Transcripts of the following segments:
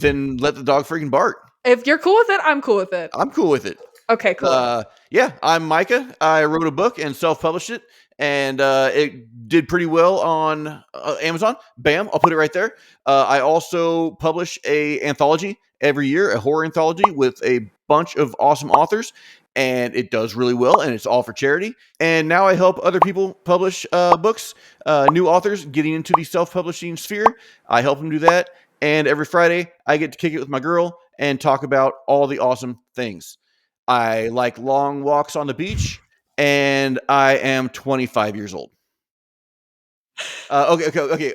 Then let the dog freaking bark. If you're cool with it, I'm cool with it. I'm cool with it. Okay, cool. Yeah, I'm Micah. I wrote a book and self-published it, and it did pretty well on Amazon. Bam, I'll put it right there. I also publish a anthology every year, a horror anthology with a bunch of awesome authors, and it does really well, and it's all for charity. And now I help other people publish books, new authors getting into the self-publishing sphere. I help them do that, and every Friday I get to kick it with my girl and talk about all the awesome things. I like long walks on the beach, and I am 25 years old. Okay.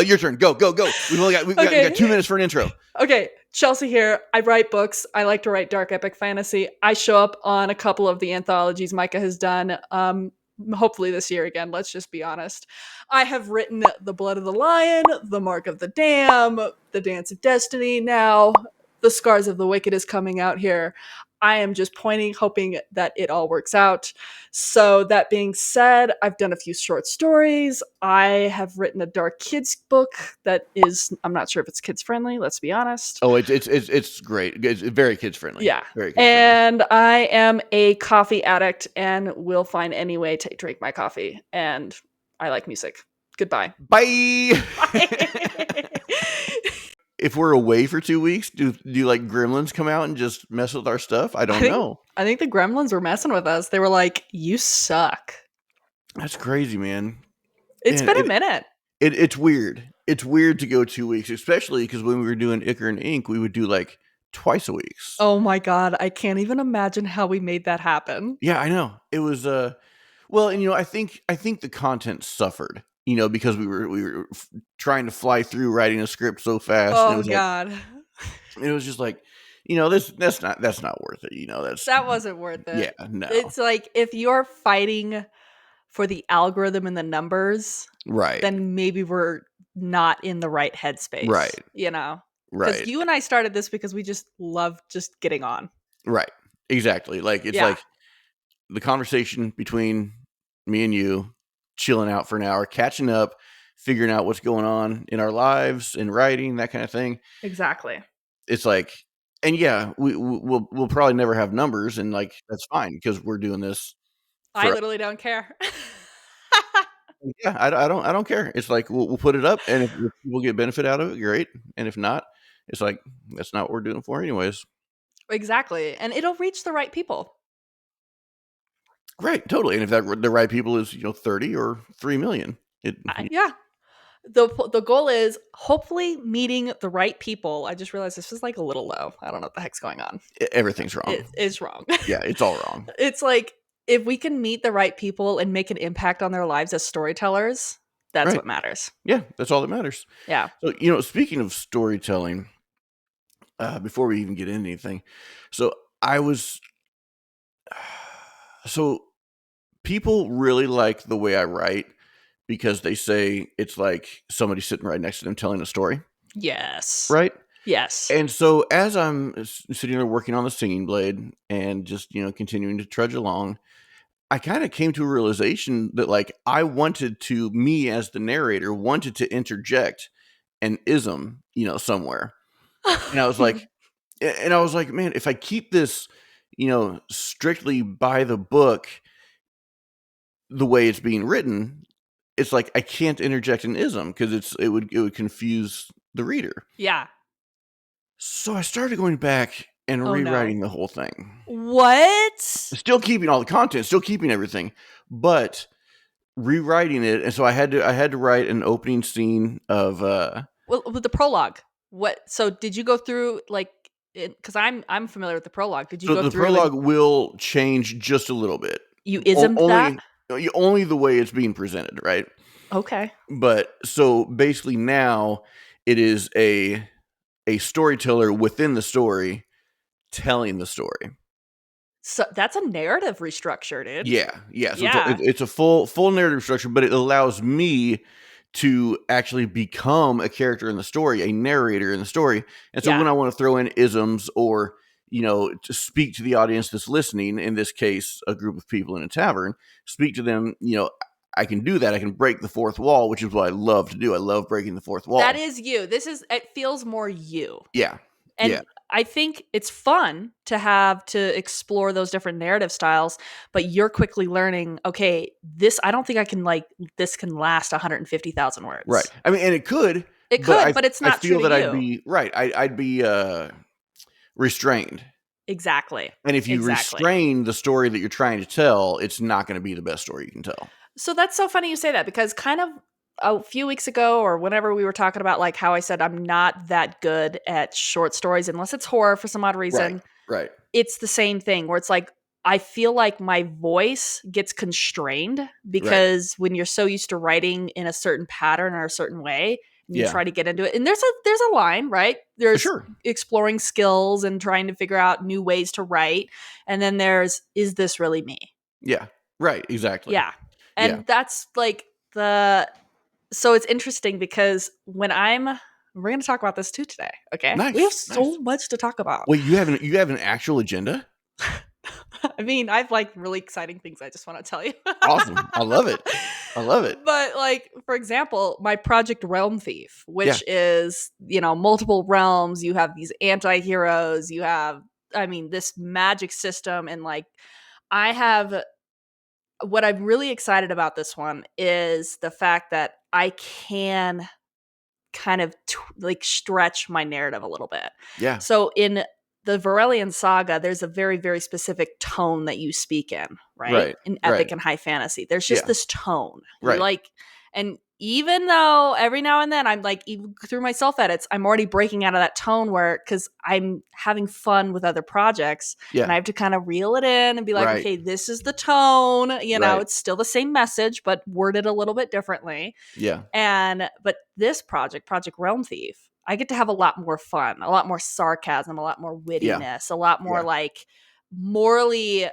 Your turn. Go. We got 2 minutes for an intro. Okay, Chelsea here. I write books. I like to write dark epic fantasy. I show up on a couple of the anthologies Micah has done. Hopefully this year again. Let's just be honest. I have written The Blood of the Lion, The Mark of the Dam, The Dance of Destiny. Now, The Scars of the Wicked is coming out here. I am just hoping that it all works out. So that being said, I've done a few short stories. I have written a dark kids book that is, I'm not sure if it's kids friendly, let's be honest. Oh, it's great. It's very kids friendly. Yeah. Very kids and I am a coffee addict and will find any way to drink my coffee. And I like music. Goodbye. Bye. If we're away for 2 weeks, do like gremlins come out and just mess with our stuff? I don't know. I think the gremlins were messing with us. They were like, you suck. That's crazy, man. It's been a minute. It's weird. It's weird to go 2 weeks, especially because when we were doing Icar and Ink, we would do like twice a week. Oh my God. I can't even imagine how we made that happen. Yeah, I know. It was well, and I think the content suffered, because we were trying to fly through writing a script so fast. Oh God. It was just like, that's not worth it. That wasn't worth it. Yeah, no. It's like if you're fighting for the algorithm and the numbers, right, then maybe we're not in the right headspace. Right. Right. Because you and I started this because we just love just getting on. Right. Exactly. Like it's like the conversation between me and you, chilling out for an hour, catching up, figuring out what's going on in our lives, in writing, that kind of thing. Exactly. It's like, and yeah, we'll probably never have numbers, and like that's fine because we're doing this. I literally don't care. Yeah, I don't care. It's like we'll put it up, and if people get benefit out of it, great. And if not, it's like that's not what we're doing for, anyways. Exactly, and it'll reach the right people. Right, totally. And if the right people is 30 or 3 million, yeah. The goal is hopefully meeting the right people. I just realized this is like a little low. I don't know what the heck's going on. Everything's wrong. It is wrong. Yeah, it's all wrong. It's like if we can meet the right people and make an impact on their lives as storytellers, that's what matters. Yeah, that's all that matters. Yeah. So, speaking of storytelling, before we even get into anything, so people really like the way I write because they say it's like somebody sitting right next to them telling a story. Yes. Right? Yes. And so as I'm sitting there working on the singing blade and just, continuing to trudge along, I kind of came to a realization that like me as the narrator wanted to interject an ism, somewhere. And I was like, man, if I keep this, strictly by the book, the way it's being written, it's like I can't interject an ism because it would confuse the reader. Yeah. So I started going back and rewriting the whole thing. What? Still keeping all the content, still keeping everything, but rewriting it. And so I had to write an opening scene of with the prologue. What? So did you go through like? Because I'm familiar with the prologue. Did you go through? So the prologue will change just a little bit. You ismed that? Only the way it's being presented, right? Okay. But so basically now it is a storyteller within the story telling the story. So that's a narrative restructure, dude. Yeah. So it's a full narrative structure, but it allows me to actually become a character in the story, a narrator in the story. And so when I want to throw in isms or, to speak to the audience that's listening, in this case, a group of people in a tavern, speak to them, I can do that. I can break the fourth wall, which is what I love to do. I love breaking the fourth That wall. is you. It feels more you. Yeah. Yeah. And I think it's fun to have to explore those different narrative styles, but you're quickly learning, okay, I don't think I can this can last 150,000 Right. words. I mean, and it could, It but could, but it's I not true feel to that I'd you. be right. I'd be restrained. Exactly. And if you Exactly. restrain the story that you're trying to tell, it's not going to be the best story you can tell. So that's so funny you say that, because kind of a few weeks ago or whenever we were talking about like how I said I'm not that good at short stories unless it's horror for some odd Right. reason. Right. It's the same thing where it's like I feel like my voice gets constrained Right. because when you're so used to writing in a certain pattern or a certain way and you Yeah. try to get into it, and there's a line, right? For There's sure. exploring skills and trying to figure out new ways to write, and then there's, is this really me? Yeah. Right. Exactly. Yeah. Yeah. And that's like the so it's interesting because we're going to talk about this too today, okay? We have Nice. so Nice. much to talk about. Wait, you have an actual agenda? I mean, I've like really exciting things I just want to tell you. Awesome. I love it. I love it. But like, for example, my project Realm Thief, Yeah. which is, multiple realms, you have these anti-heroes, you have, I mean, this magic system, and like I have what I'm really excited about this one is the fact that I can kind of like stretch my narrative a little bit. Yeah. So in the Varelian saga, there's a very, very specific tone that you speak in, right? Right. In Right. epic and high fantasy. There's just Yeah. this tone. You Right. like, and even though every now and then I'm like, even through my self edits, I'm already breaking out of that tone where, because I'm having fun with other projects and Yeah. I have to kind of reel it in and be like, Right. okay, this is the tone. Right. It's still the same message, but worded a little bit differently. Yeah. But this Project Realm Thief, I get to have a lot more fun, a lot more sarcasm, a lot more Yeah. wittiness, a lot more Yeah. like morally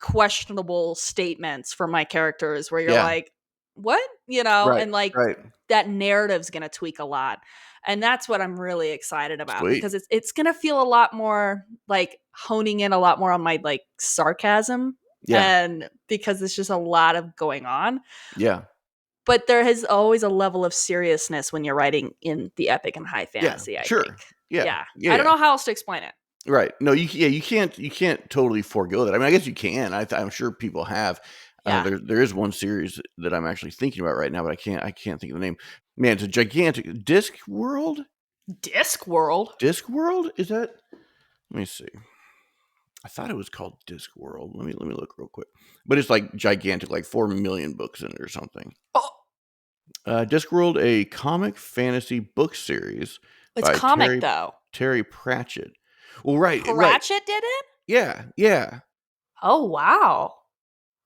questionable statements from my characters where you're Yeah. like, what? Right. And like Right. that narrative's going to tweak a lot. And that's what I'm really excited about, Sweet. because it's going to feel a lot more like honing in a lot more on my like sarcasm, Yeah. and because it's just a lot of going on. Yeah. But there is always a level of seriousness when you're writing in the epic and high Yeah. fantasy, I think. Sure. Yeah. Yeah. Yeah. I don't Yeah. know how else to explain it. Right. No, you can't totally forego that. I mean, I guess you can. I'm sure people have. Yeah. There is one series that I'm actually thinking about right now, but I can't think of the name. Man, it's a gigantic Discworld. Discworld. Discworld? Is that? Let me see. I thought it was called Discworld. Let me look real quick. But it's like gigantic, like 4 million books in it or something. Oh, Discworld, a comic fantasy book series it's by comic though. Terry Pratchett. Well, right, right. Pratchett did it? Yeah, yeah. Oh, wow.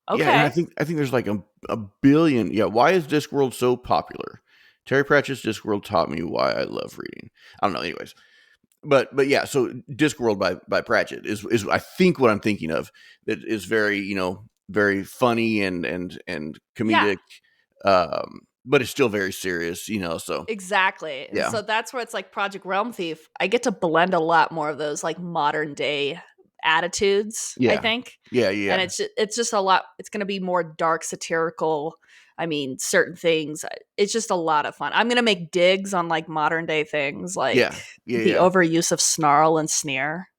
Yeah, and I Okay. think there's like a billion. Yeah, why is Discworld so popular? Terry Pratchett's Discworld taught me why I love reading. I don't know. Anyways, but yeah. So Discworld by Pratchett is I think what I'm thinking of. That is very very funny and Yeah, comedic, but it's still very serious. So exactly. And yeah, so that's where it's like Project Realm Thief. I get to blend a lot more of those like modern day attitudes, I yeah, think. yeah, And yeah, it's just a lot, it's going to be more dark, satirical. I mean, certain things, it's just a lot of fun. I'm going to make digs on like modern day things, like yeah, yeah, the yeah. overuse of snarl and sneer.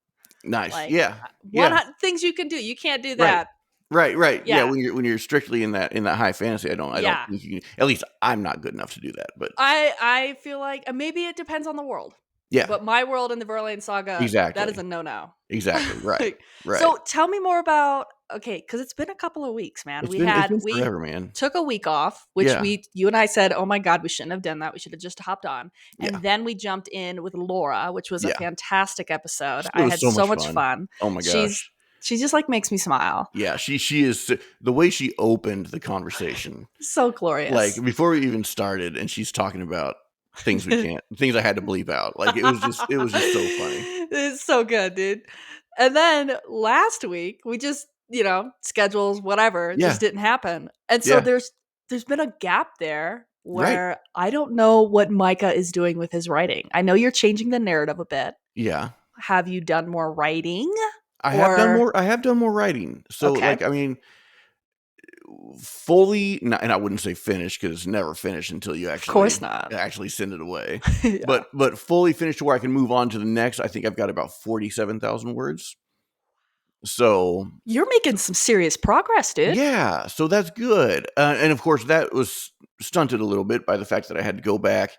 Nice. Like Yeah, one yeah. things you can do, you can't do Right. that. Right, right. Yeah, Yeah. when you're strictly in that high fantasy, I don't Yeah. think you can, at least I'm not good enough to do that, but I feel like maybe it depends on the world. yeah, But my world in the Verlaine saga, that is exactly. a no-no. Exactly. Right. Like, Right. so tell me more about, okay, because it's been a couple of weeks, man. It's been We forever, man. took a week off, which Yeah. you and I said, oh my God, we shouldn't have done that. We should have just hopped on. Yeah. And then we jumped in with Laura, which was a Yeah. fantastic episode. It I was had so so much much fun. fun. Oh my gosh. She just like makes me smile. Yeah, she is the way she opened the conversation. So Like glorious. before we even started and she's talking about things things I had to bleep out. Like it was just so funny. It's so good, dude. And then last week we just, schedules, whatever, Yeah. just didn't happen. And so Yeah. there's been a gap there Right. where I don't know what Micah is doing with his writing. I know you're changing the narrative a bit. Yeah. Have you done more writing? I have done Or more writing. So okay. like I mean fully, and I wouldn't say finished because it's never finished until you Of course not. actually send it away. Yeah. But fully finished to where I can move on to the next. I think I've got about 47,000 words. So You're making some serious progress, dude. yeah, so that's good. And of course, that was stunted a little bit by the fact that I had to go back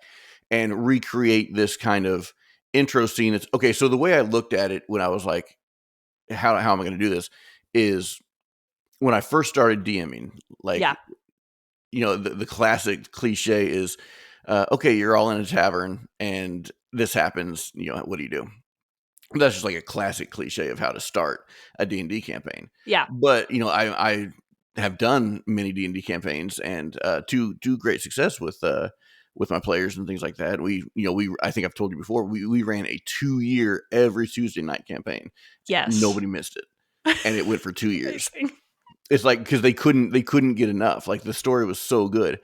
and recreate this kind of intro scene. It's okay. So the way I looked at it when I was like, how am I going to do this? Is when I first started DMing, like, Yeah. the classic cliche is, okay, you're all in a tavern and this happens. What do you do? That's just like a classic cliche of how to start a D&D campaign. Yeah. But, I have done many D&D campaigns and to great success with my players and things like that. I think I've told you before, we ran a 2-year every Tuesday night campaign. Yes. Nobody missed it. And it went for 2 years. Amazing. It's like because they couldn't get enough. Like the story was so good.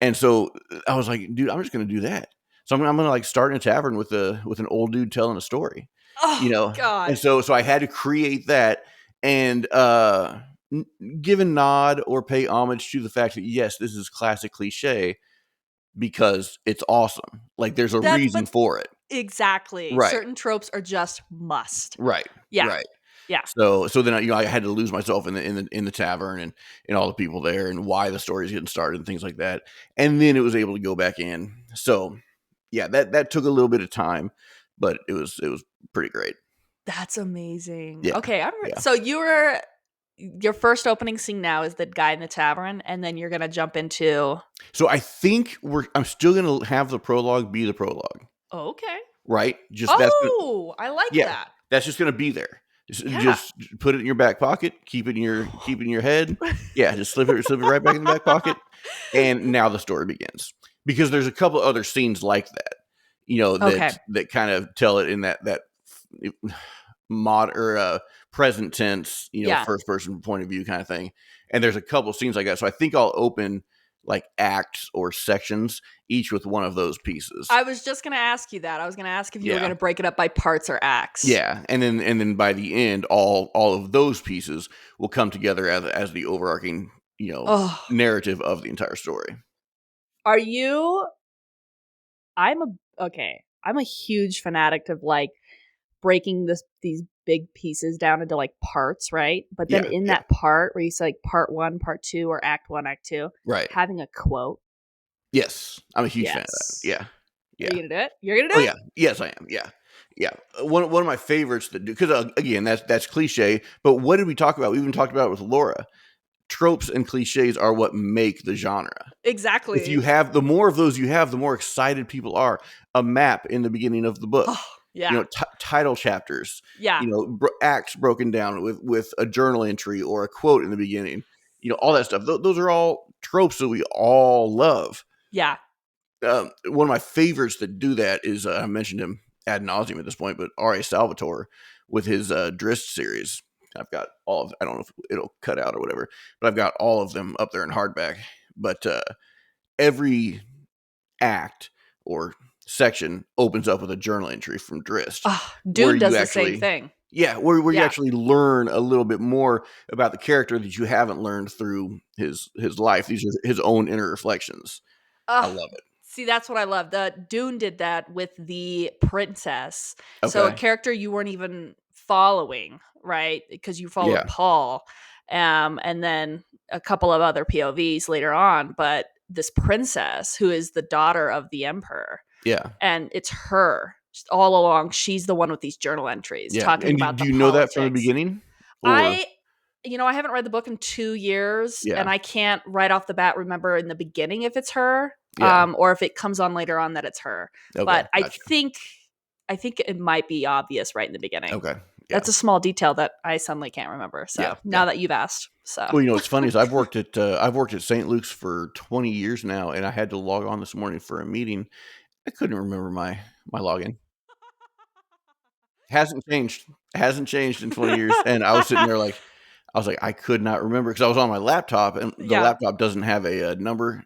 And so I was like, dude, I'm just gonna do that. So I'm gonna like start in a tavern with an old dude telling a story. Oh And God. so I had to create that and give a nod or pay homage to the fact that yes, this is classic cliche because it's awesome. Like there's a reason But for it. exactly. Right. Certain tropes are just must. Right. Yeah. Right. Yeah. So then I had to lose myself in the tavern and all the people there and why the story's getting started and things like that. And then it was able to go back in. So yeah, that took a little bit of time, but it was pretty great. That's amazing. Yeah. Okay, Yeah. so your first opening scene now is the guy in the tavern, and then you're gonna jump into. So I think I'm still gonna have the prologue be the prologue, Oh, okay. right? Just I like yeah, that. that's just gonna be there. Yeah. Just put it in your back pocket, keep it in your head. Yeah, just slip it right back in the back pocket, and now the story begins. Because there's a couple other scenes like that, Okay. that kind of tell it in that mod or present tense, Yeah. first person point of view kind of thing. And there's a couple scenes like that. So I think I'll open like acts or sections, each with one of those pieces. I was just gonna ask you that. I was gonna ask if you were Yeah. gonna break it up by parts or acts. Yeah, and then by the end, all of those pieces will come together as the overarching, Oh, narrative of the entire story. are you? I'm a huge fanatic of like breaking these big pieces down into like parts, right? But then Yeah, in yeah, that part where you say like part one, part two, or act one, act two, right. having a quote. Yes, I'm a huge fan of that. Yes. Yeah, Are yeah. you gonna do it? You're gonna Oh do it? yeah, yes, I am. Yeah, yeah. One of my favorites that do because again that's cliche. But what did we talk about? We even talked about it with Laura. Tropes and cliches are what make the genre. If you Exactly. have the more of those you have, the more excited people are. A map in the beginning of the book. Oh, yeah. Title chapters. Yeah. Acts broken down with a journal entry or a quote in the beginning. All that stuff. Those are all tropes that we all love. Yeah. One of my favorites that do that is I mentioned him ad nauseum at this point, but R.A. Salvatore with his Drist series. I've got all of. I don't know if it'll cut out or whatever, but I've got all of them up there in hardback. But every act or section opens up with a journal entry from Drist, Oh, where Dune you does the same actually, thing. yeah, where you Yeah. actually learn a little bit more about the character that you haven't learned through his life. These are his own inner reflections. I Oh, love it. see, that's what I love. The Dune did that with the princess. So a Okay. character you weren't even following, right? Because you followed Yeah. Paul, and then a couple of other POVs later on. But this princess, who is the daughter of the emperor, Yeah. and it's her all along. She's the one with these journal entries Yeah. talking And about do the you know that from the politics. beginning? Or I I haven't read the book in 2 years, yeah. and I can't right off the bat remember in the beginning if it's her, Yeah. or if it comes on later on that it's her. Okay. But Gotcha. I think it might be obvious right in the beginning. Okay. Yeah. That's a small detail that I suddenly can't remember. Yeah. So now Yeah. that you've asked, so Well, what's funny is I've worked at St. Luke's for 20 years now, and I had to log on this morning for a meeting. I couldn't remember my login. Hasn't changed. Hasn't changed in 20 years. And I was sitting there like, I was like, I could not remember because I was on my laptop, and the yeah, laptop doesn't have a number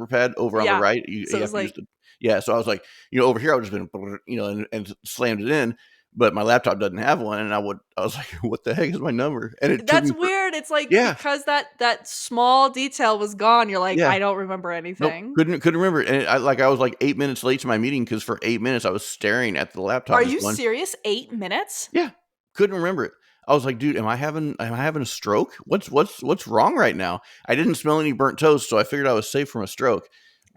pad over on the yeah. right. So You it have was to use like, the, yeah. So I was like, over here, I would just been, and slammed it in. but my laptop doesn't have one. And I was like, what the heck is my number? And it took That's me for, weird. It's like yeah, because that small detail was gone, you're like, yeah. I don't remember Nope, anything. couldn't remember it, and I was, like, 8 minutes late to my meeting because for 8 minutes, I was staring at the laptop Are just you going, serious? 8 minutes? yeah, couldn't remember it. I was like, "Dude, am I having a stroke? What's wrong right now?" I didn't smell any burnt toast, so I figured I was safe from a stroke,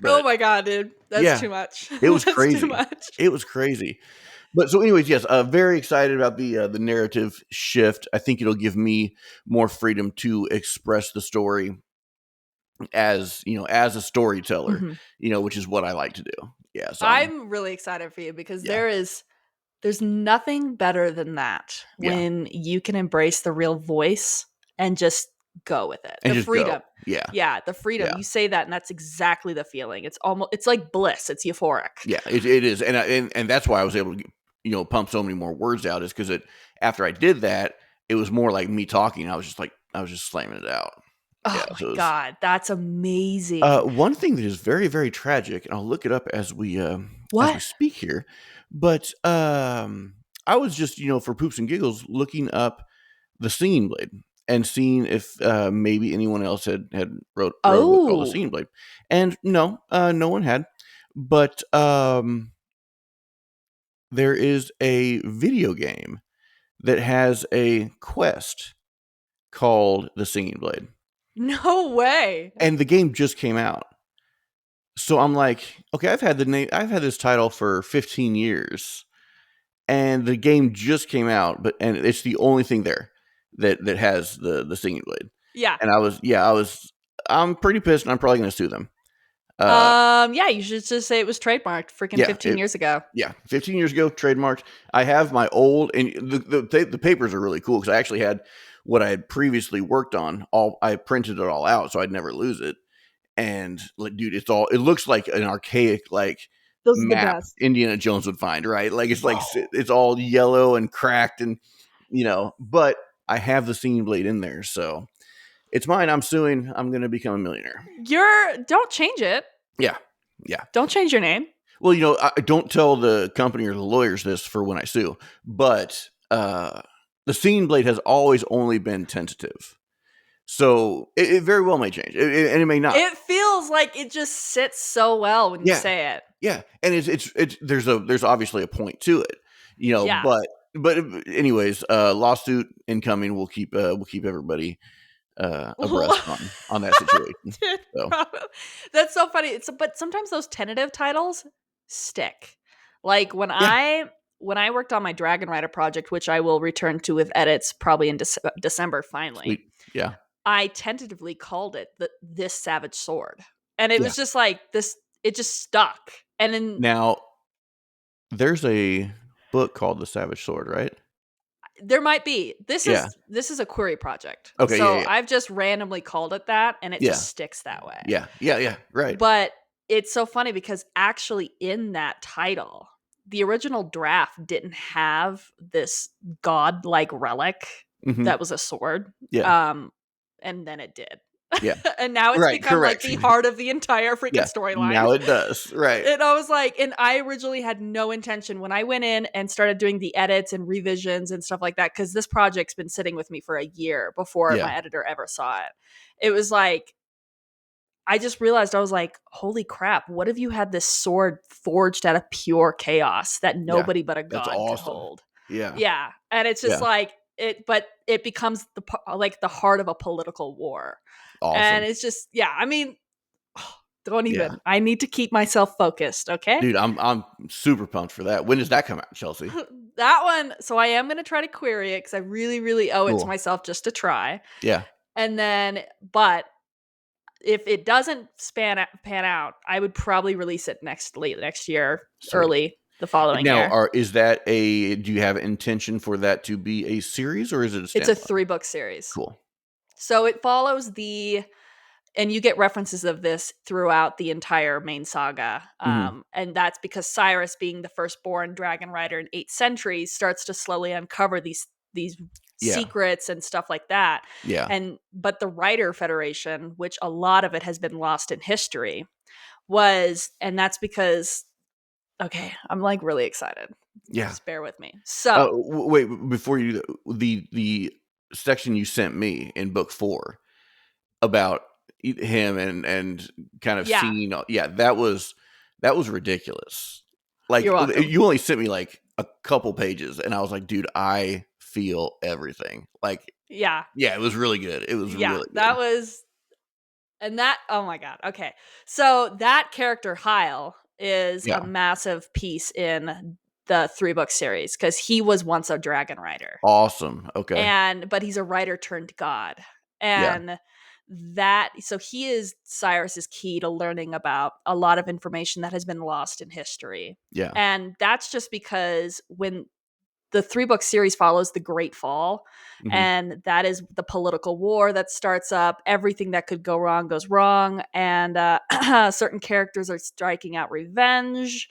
Oh but my god, dude. That's yeah, too much. it was That's too crazy. much. It was crazy. But so anyways, yes, very excited about the narrative shift. I think it'll give me more freedom to express the story as, as a storyteller, Mhm. which is what I like to do. Yeah, so I'm really excited for you because yeah, there's nothing better than that yeah, when you can embrace the real voice and just go with it. and The just go. freedom. Yeah, Yeah, the freedom. yeah, You say that and that's exactly the feeling. It's like bliss. It's euphoric. yeah. It is, and that's why I was able to, pump so many more words out is because after I did that, it was more like me talking. I was just slamming it out. Yeah, Oh my so it was. god, that's amazing. One thing that is very, very tragic, and I'll look it up as we What? speak here, but I was just, for poops and giggles, looking up the Singing Blade and seeing if maybe anyone else had wrote a book called The Oh, Singing Blade, and no, no one had, but there is a video game that has a quest called The Singing Blade, no way. and the game just came out. So I'm like, okay, I've had this title for 15 years, and the game just came out, and it's the only thing there that has the Singing Blade. Yeah. And I'm pretty pissed, and I'm probably gonna sue them. Uh, Yeah, you should just say it was trademarked freaking yeah, 15 years ago. 15 years ago, trademarked. I have my old, and the papers are really cool because I actually had what I had previously worked on. I printed it all out so I'd never lose it. And like, dude, it looks like an archaic like Those are the map best. Indiana Jones would find, right? Like Oh. it's all yellow and cracked, and but I have the Singing Blade in there, so it's mine. I'm suing. I'm gonna become a millionaire. Don't change it. Yeah, yeah. Don't change your name. Well, I don't tell the company or the lawyers this for when I sue, but the Singing Blade has always only been tentative, so it very well may change, and it may not. It feels like it just sits so well when you Yeah, say it. yeah, and it's there's obviously a point to it, Yeah. but anyways, lawsuit incoming. We'll keep everybody abreast on that situation. Dude, So bro, that's so funny. But sometimes those tentative titles stick. Like yeah, when I worked on my Dragon Rider project, which I will return to with edits probably in December finally. sweet, yeah, I tentatively called it this Savage Sword. And it yeah. was just like this it just stuck. And then Now there's a book called The Savage Sword, right? there might be. Yeah. This is a query project. Okay. Yeah. So Yeah. I've just randomly called it that and it Yeah. just sticks that way. Yeah. Yeah. Yeah. Right. But it's so funny because actually in that title, the original draft didn't have this godlike relic Hmm. that was a sword. Yeah. Um, and then it did. Yeah. And now it's Right. become like Correct. the heart of the entire freaking Yeah. storyline. Now it does. Right. And I was like, and I originally had no intention when I went in and started doing the edits and revisions and stuff like that, because this project's been sitting with me for a year before Yeah. my editor ever saw it. It was like, I just realized I was like, holy crap, what if you had this sword forged out of pure chaos that Yeah. nobody but a That's god could awesome. hold? Yeah. Yeah. And it's just Yeah. like but it becomes like the heart of a political war. And Awesome. it's just, yeah, I mean, don't Yeah. even. I need to keep myself focused, okay? Dude, I'm super pumped for that. When does that come out, Chelsea? That one, so I am going to try to query it because I really, really owe it to Cool. myself just to try. Yeah. And then, but if it doesn't pan out, I would probably release it late next year, Sweet. early the following Now, year. do you have intention for that to be a series or is it a It's a standalone? 3-book series. Cool. So it follows and you get references of this throughout the entire main saga. Hmm. And that's because Cyrus, being the firstborn dragon rider in 8 centuries, starts to slowly uncover these Yeah. secrets and stuff like that. Yeah. But the Rider Federation, which a lot of it has been lost in history, and that's because Okay, I'm like really excited. Yeah. Just bear with me. So, Wait, before you do that, the section you sent me in book 4 about him and kind of yeah, seeing yeah, that was ridiculous. you're Like, welcome. you only sent me, like, a couple pages, and I was like, "Dude, I feel everything." Like, Yeah. yeah, it was really good. It was Yeah, really that good. was and that oh my god. Okay. So that character Heil is a Yeah. massive piece in the 3-book series cuz he was once a dragon rider. Awesome. Okay. And but he's a writer turned god. Yeah. And that so he is Cyrus's key to learning about a lot of information that has been lost in history. Yeah. And that's just because when the 3-book series follows the Great Fall, Mhm. and that is the political war that starts up. Everything that could go wrong goes wrong, and certain characters are striking out revenge,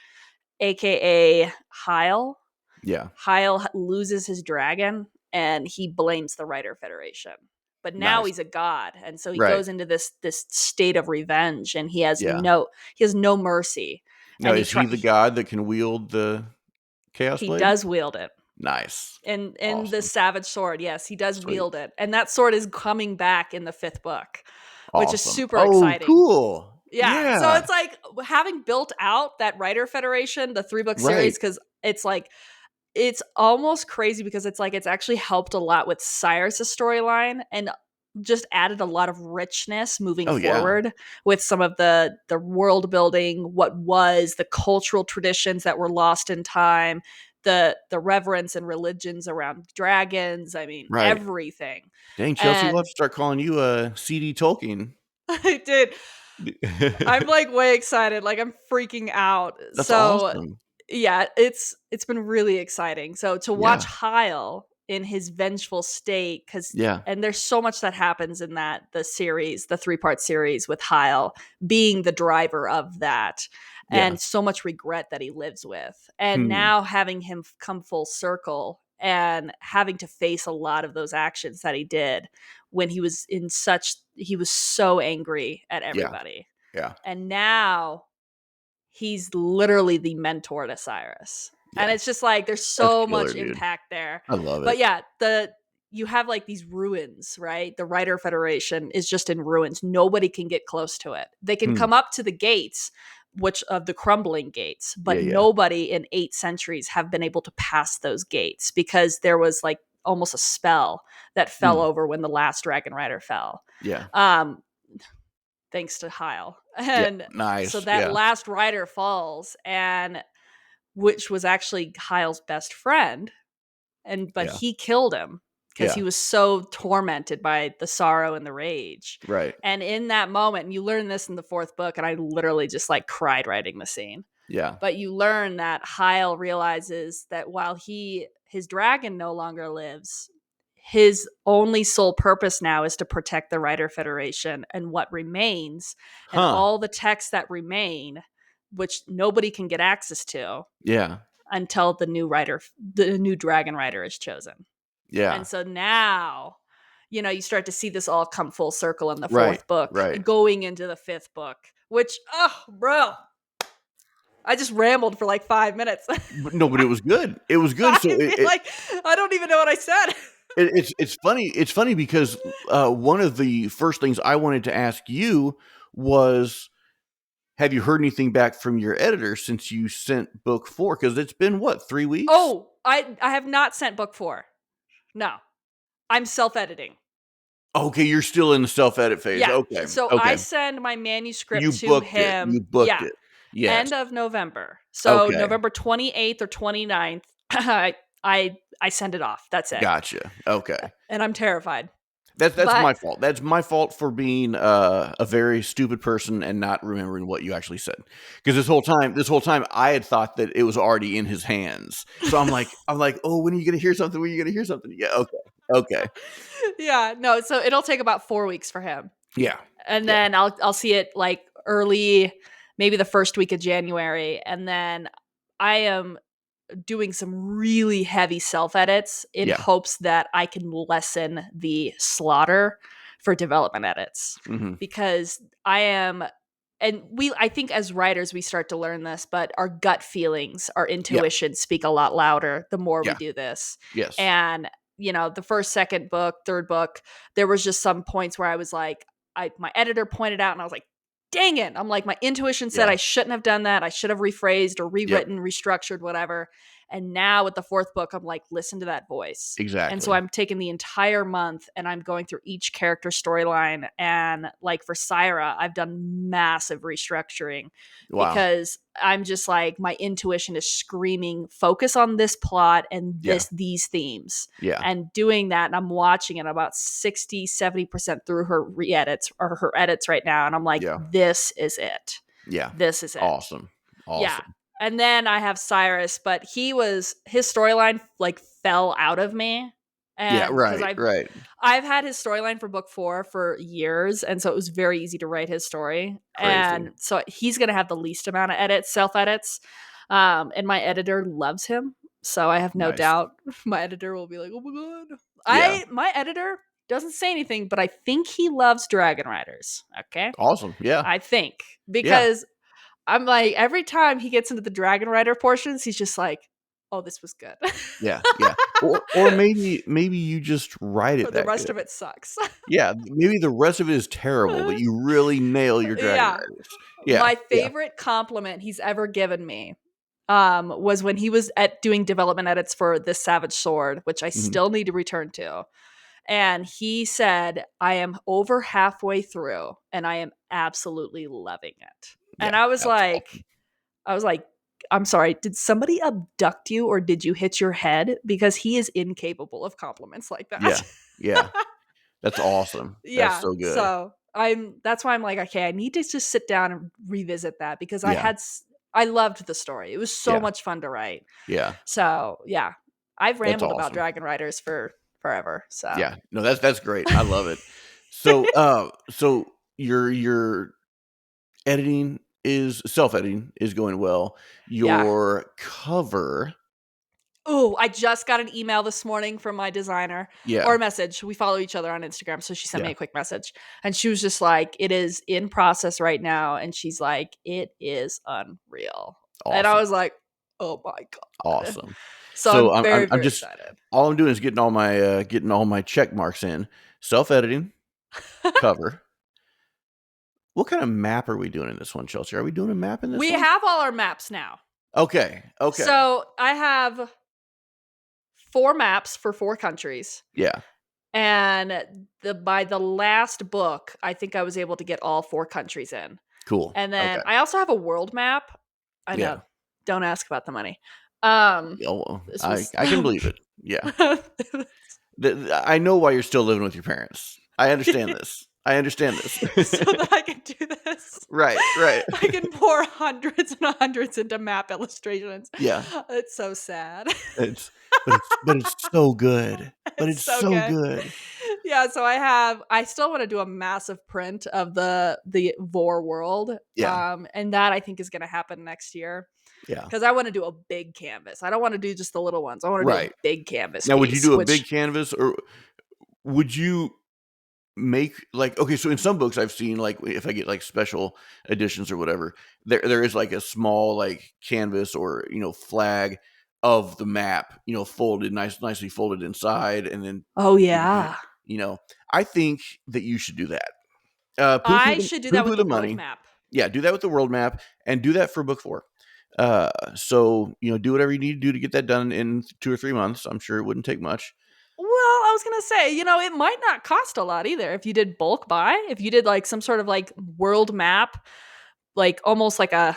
aka Heil. Yeah. Heil loses his dragon, and he blames the Writer Federation. But now Nice. he's a god, and so he Right. goes into this state of revenge, and Yeah. he has no mercy, Now, and is he the god that can wield the Chaos he Blade? does wield it. Nice. In the Awesome. Savage Sword, yes, he does Sweet. wield it, and that sword is coming back in the 5th book, which is Awesome. super Oh, exciting. cool. Yeah, so Yeah. it's like having built out that Writer Federation, the 3-book series, Right. because it's like it's almost crazy because it's like it's actually helped a lot with Cyrus's storyline and just added a lot of richness moving Oh, yeah. forward with some of the world building, what was the cultural traditions that were lost in time, the reverence and religions around dragons. I mean, Right. everything. Dang, Chelsea, we'll have And to start calling you, CD Tolkien. I did. I'm like way excited. Like I'm freaking out. That's So awesome. yeah, it's been really exciting. So to watch Yeah. Heil in his vengeful state, because Yeah. and there's so much that happens in the series, the 3-part series with Heil being the driver of that, Yeah. and so much regret that he lives with. And Hmm. now having him come full circle and having to face a lot of those actions that he did when he was so angry at Yeah. everybody. Yeah. And now he's literally the mentor to Cyrus. And Yeah. it's just like there's That's so killer, much dude. impact there. I love But it. yeah, the you have like these ruins, right? The Writer Federation is just in ruins. Nobody can get close to it. They can Hmm. come up to the gates, which of the crumbling gates, Yeah, but yeah. nobody in 8 centuries have been able to pass those gates because there was like almost a spell that fell Hmm. over when the last Dragon Rider fell. Yeah. Um, thanks to Heil. Yeah. And so Nice. that Yeah. last rider falls, and which was actually Heil's best friend, and but Yeah. he killed him because Yeah. he was so tormented by the sorrow and the rage. Right. And in that moment, and you learn this in the 4th book, and I literally just like cried writing the scene. Yeah. But you learn that Heil realizes that while his dragon no longer lives, his only sole purpose now is to protect the Writer Federation and what remains, and Huh. all the texts that remain, which nobody can get access to Yeah. until the new dragon rider is chosen. Yeah. And so now, you start to see this all come full circle in the Right. 4th book, Right. going into the 5th book, which, oh, bro, I just rambled for like 5 minutes. But no, but it was good. It was good. I So feel like I don't even know what I said. it's funny. It's funny because one of the first things I wanted to ask you was, have you heard anything back from your editor since you sent book 4? Because it's been what, 3 weeks? Oh, I have not sent book 4. No, I'm self-editing. Okay, you're still in the self edit phase. Yeah. Okay. So I Okay. send my You manuscript to booked it. him. You booked Yeah. it. Yes. End of November. So Okay. November 28th or 29th, I send it off. That's it. Gotcha. Okay. And I'm terrified. That's But my fault. That's my fault for being a very stupid person and not remembering what you actually said. Because this whole time, I had thought that it was already in his hands. So I'm like, oh, when are you gonna hear something? When are you gonna hear something? Yeah. Okay. Okay. yeah, no, so it'll take about 4 weeks for him. Yeah. And Yeah. then I'll see it like early, maybe the first week of January, and then I am doing some really heavy self edits in Yeah. hopes that I can lessen the slaughter for development edits, Hmm. because I am and I think as writers we start to learn this, but our gut feelings, our Yeah. intuition speak a lot louder the more we Yeah. do this. Yes. And the first, second book, third book, there was just some points where I was like, my editor pointed out and I was like, dang it. I'm like, my intuition said Yeah. I shouldn't have done that. I should have rephrased or Yep. rewritten, restructured, whatever. And now with the fourth book, I'm like, listen to that voice. And so Exactly. I'm taking the entire month and I'm going through each character storyline. And like for Syra, I've done massive restructuring Wow. because I'm just like, my intuition is screaming, focus on this plot and Yeah. these themes. Yeah. And doing that, and I'm watching it about 60-70% through her re-edits or her edits right now. And I'm like, Yeah. this is it. Yeah. This is it. Awesome. Yeah. Awesome. And then I have Cyrus, but his storyline like fell out of me. Yeah. And because Right. I've Right. I've had his storyline for book 4 for years, and so it was very easy to write his story. Crazy. And so he's gonna have the least amount of edits, self edits. And my editor loves him. So I have no Nice. doubt my editor will be like, oh my god. Yeah. My editor doesn't say anything, but I think he loves Dragon Riders. Okay. Awesome. Yeah. I think Yeah. because I'm like, every time he gets into the Dragon Rider portions, he's just like, "Oh, this was good." Yeah. Yeah. Or maybe you just write Or it the that rest good. of it sucks. Yeah. Maybe the rest of it is terrible, but you really nail your Dragon Yeah. Riders. Yeah. My Yeah. favorite compliment he's ever given me was when he was doing development edits for This Savage Sword, which I Mhm. still need to return to. And he said, I am over halfway through and I am absolutely loving it. And Yeah. That's awesome. I was like, I'm sorry, did somebody abduct you or did you hit your head? Because he is incapable of compliments like Yeah. that. Yeah. That's awesome. That's Yeah. so good. So that's why I'm like, okay, I need to just sit down and revisit that because Yeah. I loved the story. It was so Yeah. much fun to write. Yeah. So yeah, I've That's rambled about awesome. Dragon Riders for forever. So Yeah. No, that's great. I love it. So, so your editing is self-editing is going well. yeah. Your cover, Oh, I just got an email this morning from my designer or yeah, a message. We follow each other on Instagram. So she sent me yeah, a quick message and she was just like, it is in process right now. And she's like, it is unreal. And I awesome, was like, oh my God. awesome. So So I'm I'm very, I'm, I'm very just excited. all I'm doing is getting all my check marks in. Self-editing, cover. What kind of map are we doing in this one, Chelsea? Are we doing a map in this We one? have all our maps now. Okay, okay, So I have 4 maps for 4 countries. yeah, And by the last book, I think I was able to get all 4 countries in. cool. And then Okay, I also have a world map. I yeah. know. Don't ask about the money. Um, Oh, well, this I was I can believe it. Yeah, I know why you're still living with your parents. I understand this. I understand this. so that I can do this. Right, right. I can pour hundreds and hundreds into map illustrations. Yeah. It's so sad. It's but it's so good. But It's it's so so good. good. Yeah, so I still want to do a massive print of the Vor world. Yeah, And that I think is going to happen next year yeah. because I want to do a big canvas. I don't want to do just the little ones. I want to do a Right. big canvas Now would you piece, do a big which canvas or would you make like okay, so in some books I've seen like if I get like special editions or whatever, there is like a small like canvas or flag of the map, folded nicely folded inside and then oh you can yeah. I think that you should do that. I should do that with Poo-poo the the world money. map. Yeah, do that with the world map and do that for book 4. So, do whatever you need to do to get that done in 2 or 3 months. I'm sure it wouldn't take much. Well, I was gonna say, it might not cost a lot either if you did bulk buy. If you did like some sort of like world map, like almost like a,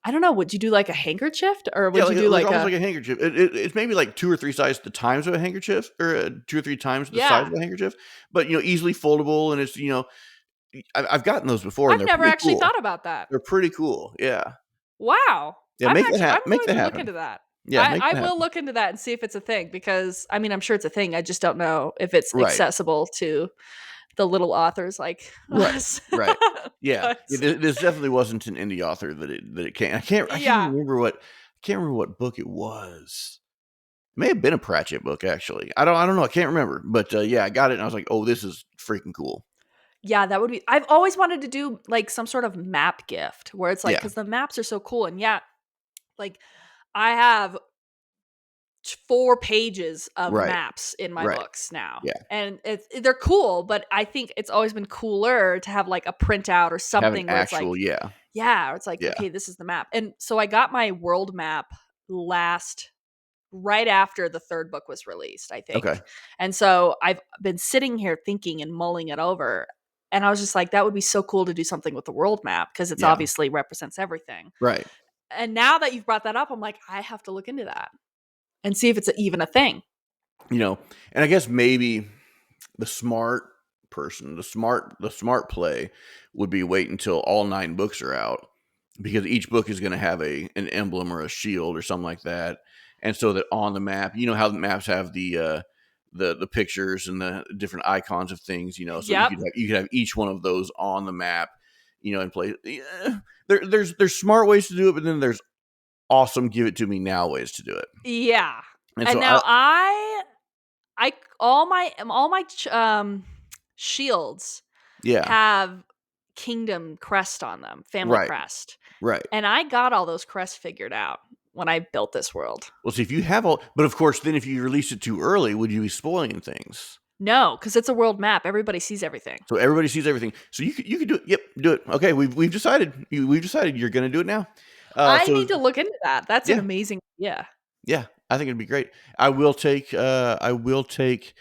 I don't know, would you do like a handkerchief or Yeah, would you do like like almost a, like a handkerchief. It's maybe like 2 or 3 size the times of a handkerchief or 2 or 3 times the size yeah? of a handkerchief, but, easily foldable and it's, I've gotten those before and I've they're never pretty actually cool. thought about that. They're pretty cool. Yeah. Wow. Yeah, make that I'm make going that to look happen. into that. Yeah, make I that will happen. look into that and see if it's a thing because I mean I'm sure it's a thing. I just don't know if it's Right. accessible to the little authors like Right. us. Right. Yeah. But Yeah, this definitely wasn't an indie author that it came. I can't yeah. remember what book it was. It may have been a Pratchett book actually. I don't know. I can't remember. But yeah, I got it and I was like, "Oh, this is freaking cool." Yeah, that would be. I've always wanted to do like some sort of map gift where it's like, Yeah. because the maps are so cool. And yeah, like I have 4 pages of Right. maps in my Right. books now. Yeah. And they're cool, but I think it's always been cooler to have like a printout or Have an something where it's actual like, yeah. yeah, or it's like, Yeah. okay, this is the map. And so I got my world map last right after the third book was released, I Okay. think. And so I've been sitting here thinking and mulling it over. And I was just like, that would be so cool to do something with the world map because it's Yeah. obviously represents everything. Right. And now that you've brought that up, I'm like, I have to look into that and see if it's even a thing. You know, and I guess maybe the smart person, the smart play would be wait until all 9 books are out, because each book is going to have an emblem or a shield or something like that. And so that on the map, you know how the maps have the pictures and the different icons of things, so Yep. you could have each one of those on the map, in place. Yeah, there's smart ways to do it, but then there's awesome give it to me now ways to do it. Yeah. And And so I now I all my shields yeah, have kingdom crest on them, family right, crest. right. And I got all those crests figured out when I built this world. Well, see, if you have all, but of course, then if you release it too early, would you be spoiling things? No, because it's a world map. Everybody sees everything. So everybody sees everything. So you could do it. Yep, do it. Okay, we've decided. We've decided you're going to do it now. I So need to look into that. That's an yeah, amazing idea. yeah, I think it'd be great. I will take 50%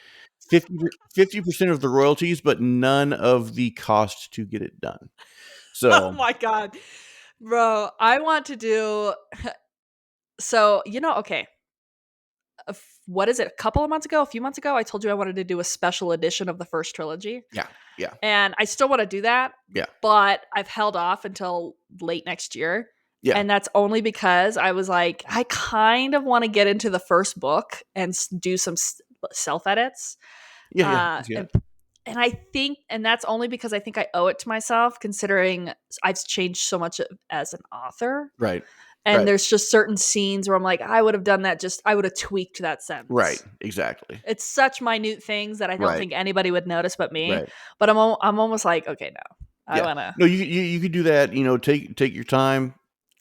of the royalties, but none of the cost to get it done. Oh So my god. Bro, I want to do so, okay. What is it? A couple of months ago, a few months ago, I told you I wanted to do a special edition of the first trilogy. yeah, yeah, And I still want to do that, yeah, but I've held off until late next year. yeah, And that's only because I was like, I kind of want to get into the first book and do some self edits. yeah, yeah. I Uh, see that. and and I think, and that's only because I think I owe it to myself, considering I've changed so much as an author. Right, And right, there's just certain scenes where I'm like, I would have done that. I would have tweaked that right. sentence. Exactly. It's such minute things that I don't Right, think anybody would notice but me. right. But I'm almost like, okay, no, I Yeah. want to, No, you could do that. Take your time,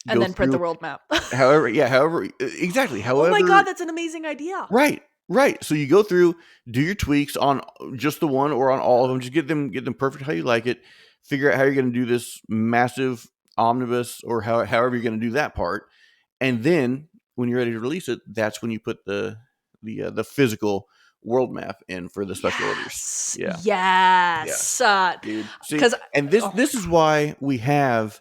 and go then print the through. world map. However, yeah, however, exactly. Oh my god, However, that's an amazing idea. right, right. So you go through, do your tweaks on just the one or on all of them. Just get them perfect how you like it. Figure out how you're going to do this massive omnibus, or however you're going to do that part, and then when you're ready to release it, that's when you put the physical world map in for the special orders. Yes, Yeah, yeah, yes, dude. See, because and this oh my this is god, why we have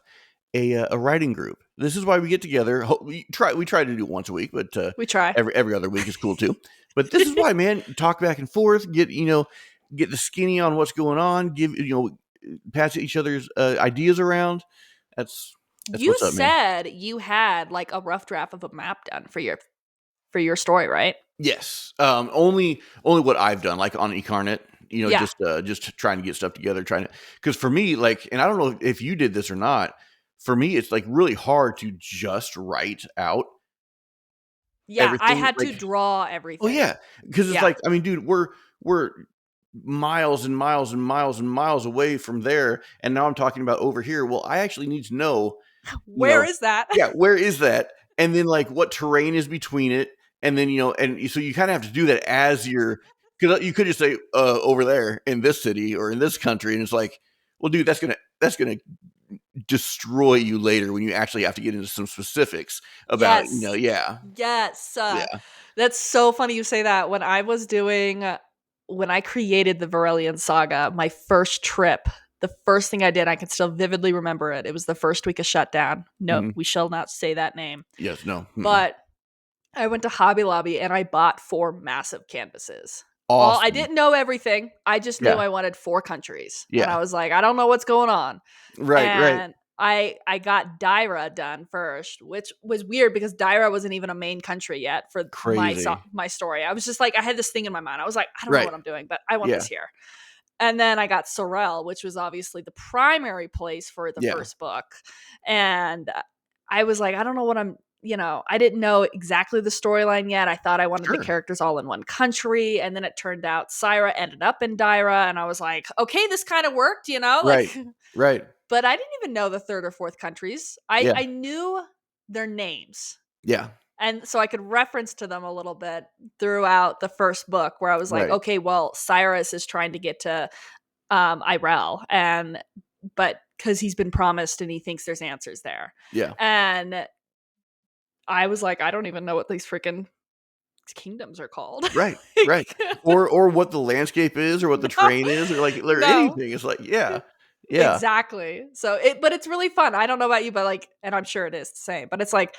a writing group. This is why we get together. We try to do it once a week, but we try. every other week is cool too. But this is why, man, talk back and forth, get the skinny on what's going on, pass each other's ideas around. That's You what's up, man. said you had like a rough draft of a map done for your story, right? Yes. Only what I've done, like on eCarnet, Yeah. just trying to get stuff together, trying to, because for me, like, and I don't know if you did this or not. For me, it's like really hard to just write out Yeah, I everything. had to Like, draw oh everything. yeah, because it's Yeah. like, I mean, dude, we're miles and miles and miles and miles away from there, and now I'm talking about over here. Well, I actually need to know, you Where know, is that? yeah, where is that? And then like what terrain is between it, and then and so you kind of have to do that as you're, because you could just say over there in this city or in this country, and it's like, well, dude, that's gonna destroy you later when you actually have to get into some specifics about, Yes. yeah, Yes. yeah, That's so funny you say that. When I created the Varelian Saga, my first trip, the first thing I did, I can still vividly remember it. It was the first week of shutdown. No, hmm, we shall not say that name. yes, no, mm-mm. But I went to Hobby Lobby and I bought 4 massive canvases. I Awesome, didn't know everything. I just knew yeah, I wanted 4 countries. And yeah, I was like, I don't know what's going on. right, right, And I got Daira done first, which was weird because Daira wasn't even a main country yet for crazy, my story. I was just like, I had this thing in my mind. I was like, I don't know right, what I'm doing, but I want yeah, this here. And then I got Sorel, which was obviously the primary place for the yeah, first book. And I was like, I don't know what I'm I didn't know exactly the storyline yet. I thought I wanted the Sure. characters all in one country, and then it turned out Syra ended up in Dyra, and I was like, okay, this kind of worked, Right. Right. but I didn't even know the third or fourth countries. I Yeah. I knew their names. Yeah. And so I could reference to them a little bit throughout the first book where I was like, Right. okay, well, Cyrus is trying to get to Irel, but because he's been promised and he thinks there's answers there. Yeah. And I was like, I don't even know what these freaking kingdoms are called. Right. Right. Like, Or what the landscape is, or what the no, terrain is, or no, anything. It's like, yeah. Yeah. exactly. But it's really fun. I don't know about you, but like, and I'm sure it is the same, but it's like,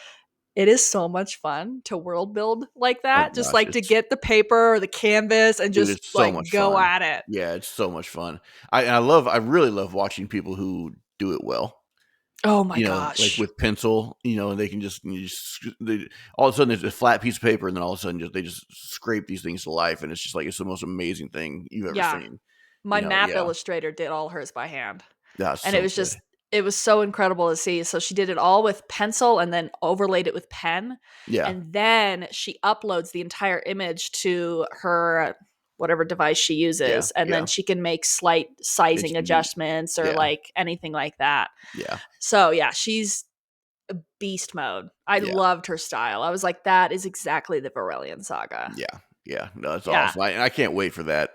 it is so much fun to world build like Oh that. Just gosh, like to get the paper or the canvas and dude, just it's so like much go fun. at it. Yeah, it's so much fun. I really love watching people who do it well. Oh my Like gosh. with pencil, and they can all of a sudden there's a flat piece of paper, and then all of a sudden they just scrape these things to life, and it's just like it's the most amazing thing you've ever Yeah. seen. My map Yeah, illustrator did all hers by hand. that's And it so was good. just it was so incredible to see. So she did it all with pencil and then overlaid it with pen. Yeah, And then she uploads the entire image to her whatever device she yeah, uses. And then yeah. she can make slight sizing HDD. adjustments or Yeah, like anything like that. yeah, So yeah, she's a beast mode. I yeah, loved her style. I was like, that is exactly the Varelian saga. yeah, yeah. No, it's Yeah. awesome. I can't wait for that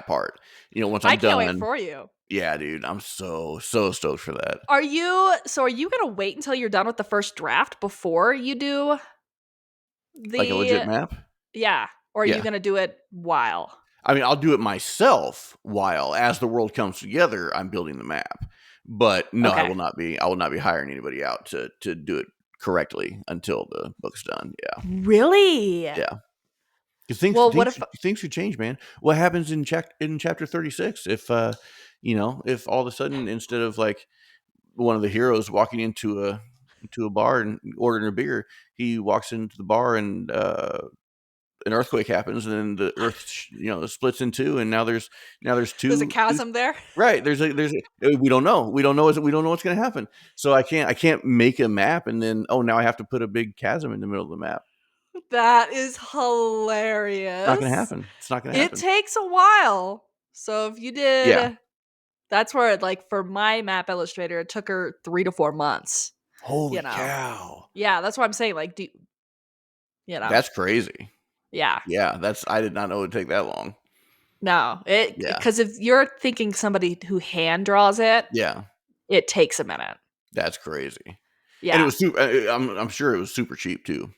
part. Once I I'm can't wait done. for you. Yeah, dude, I'm so stoked for that. Are you gonna wait until you're done with the first draft before you do Like a legit the map. yeah, or are you Yeah. gonna do it while? I mean, I'll do it myself while, as the world comes together, I'm building the map. But no, I Okay. will not be. I will not be hiring anybody out to do it correctly until the book's done. Yeah, Really? yeah. Because things Well, what things if things could change, man. What happens in chapter 36 if if all of a sudden, instead of like one of the heroes walking into a bar and ordering a beer, he walks into the bar and an earthquake happens, and then the earth splits in two, and now there's there's a two. chasm there? Right. We don't know. We don't know what's going to happen. So I can't make a map and then, oh, now I have to put a big chasm in the middle of the map. That is It's not going to hilarious. happen. It's not going to It happen. takes a while. So if you Yeah. did that's where like for my map illustrator, it took her 3 to 4 months, you Holy know. cow. Yeah, that's what I'm saying, like, you know. That's crazy. Yeah. Yeah, I did not know it would take that long. No, it Yeah. because if you're thinking somebody who hand draws it, Yeah. it takes a minute. That's crazy. And it Yeah. was super. I'm sure it was super cheap too.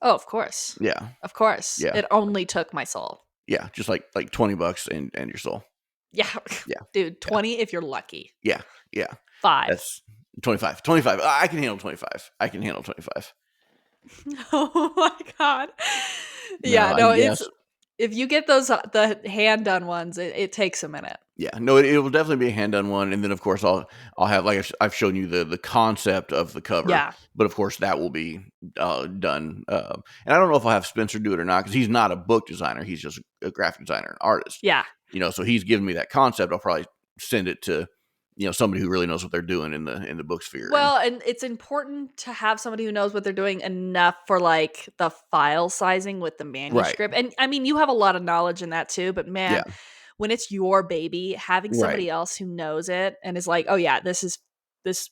Oh, of course. Yeah. Of course. Yeah. It only took my soul. Yeah. Just like $20 and your soul. Yeah. Yeah. Dude, Yeah. 20 if you're lucky. Yeah. Yeah. 5. That's 25. 25. I can handle 25. I can handle 25. Oh my god. No, Yeah, I no, it's guess. if you get those the hand done ones, it takes a minute. Yeah, no, it will definitely be a hand done one, and then of course I'll have, like I've shown you the concept of the cover, Yeah. but of course that will be done. And I don't know if I'll have Spencer do it or not, because he's not a book designer; he's just a graphic designer and artist. Yeah. So he's given me that concept. I'll probably send it to somebody who really knows what they're doing in the book sphere. Well, and it's important to have somebody who knows what they're doing enough for like the file sizing with the Right, manuscript. And I mean, you have a lot of knowledge in that too, but yeah, man, when it's your baby, having right, somebody else who knows it and is like, "Oh yeah, this is this,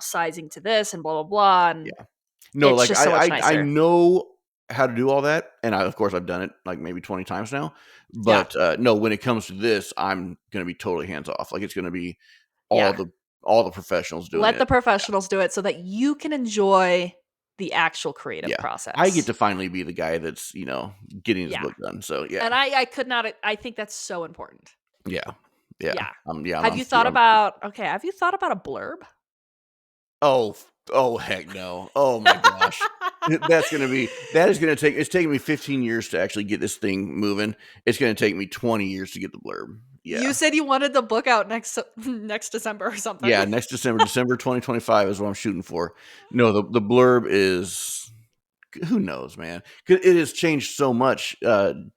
sizing to this and blah blah blah," and yeah. No, it's like just so much I nicer. know how to do all that, and of course I've done it like maybe 20 times now. Yeah. But no, when it comes to this, I'm gonna be totally hands off. Like, it's gonna be all Yeah. the all the professionals doing Let the it. professionals do it so that you can enjoy the actual creative Yeah, I get process. to finally be the guy that's getting his Yeah. book done. So yeah, And I could not I think that's so important. yeah, yeah. Yeah. Yeah. Have you thought about have you thought about a blurb? Oh heck no. Oh my gosh. It's taking me 15 years to actually get this thing moving. It's gonna take me 20 years to get the blurb. You Yeah. said you wanted the book out next December or Yeah, something. next December 2025 is what I'm shooting for. No, the blurb is, who knows, man? 'Cause it has changed so much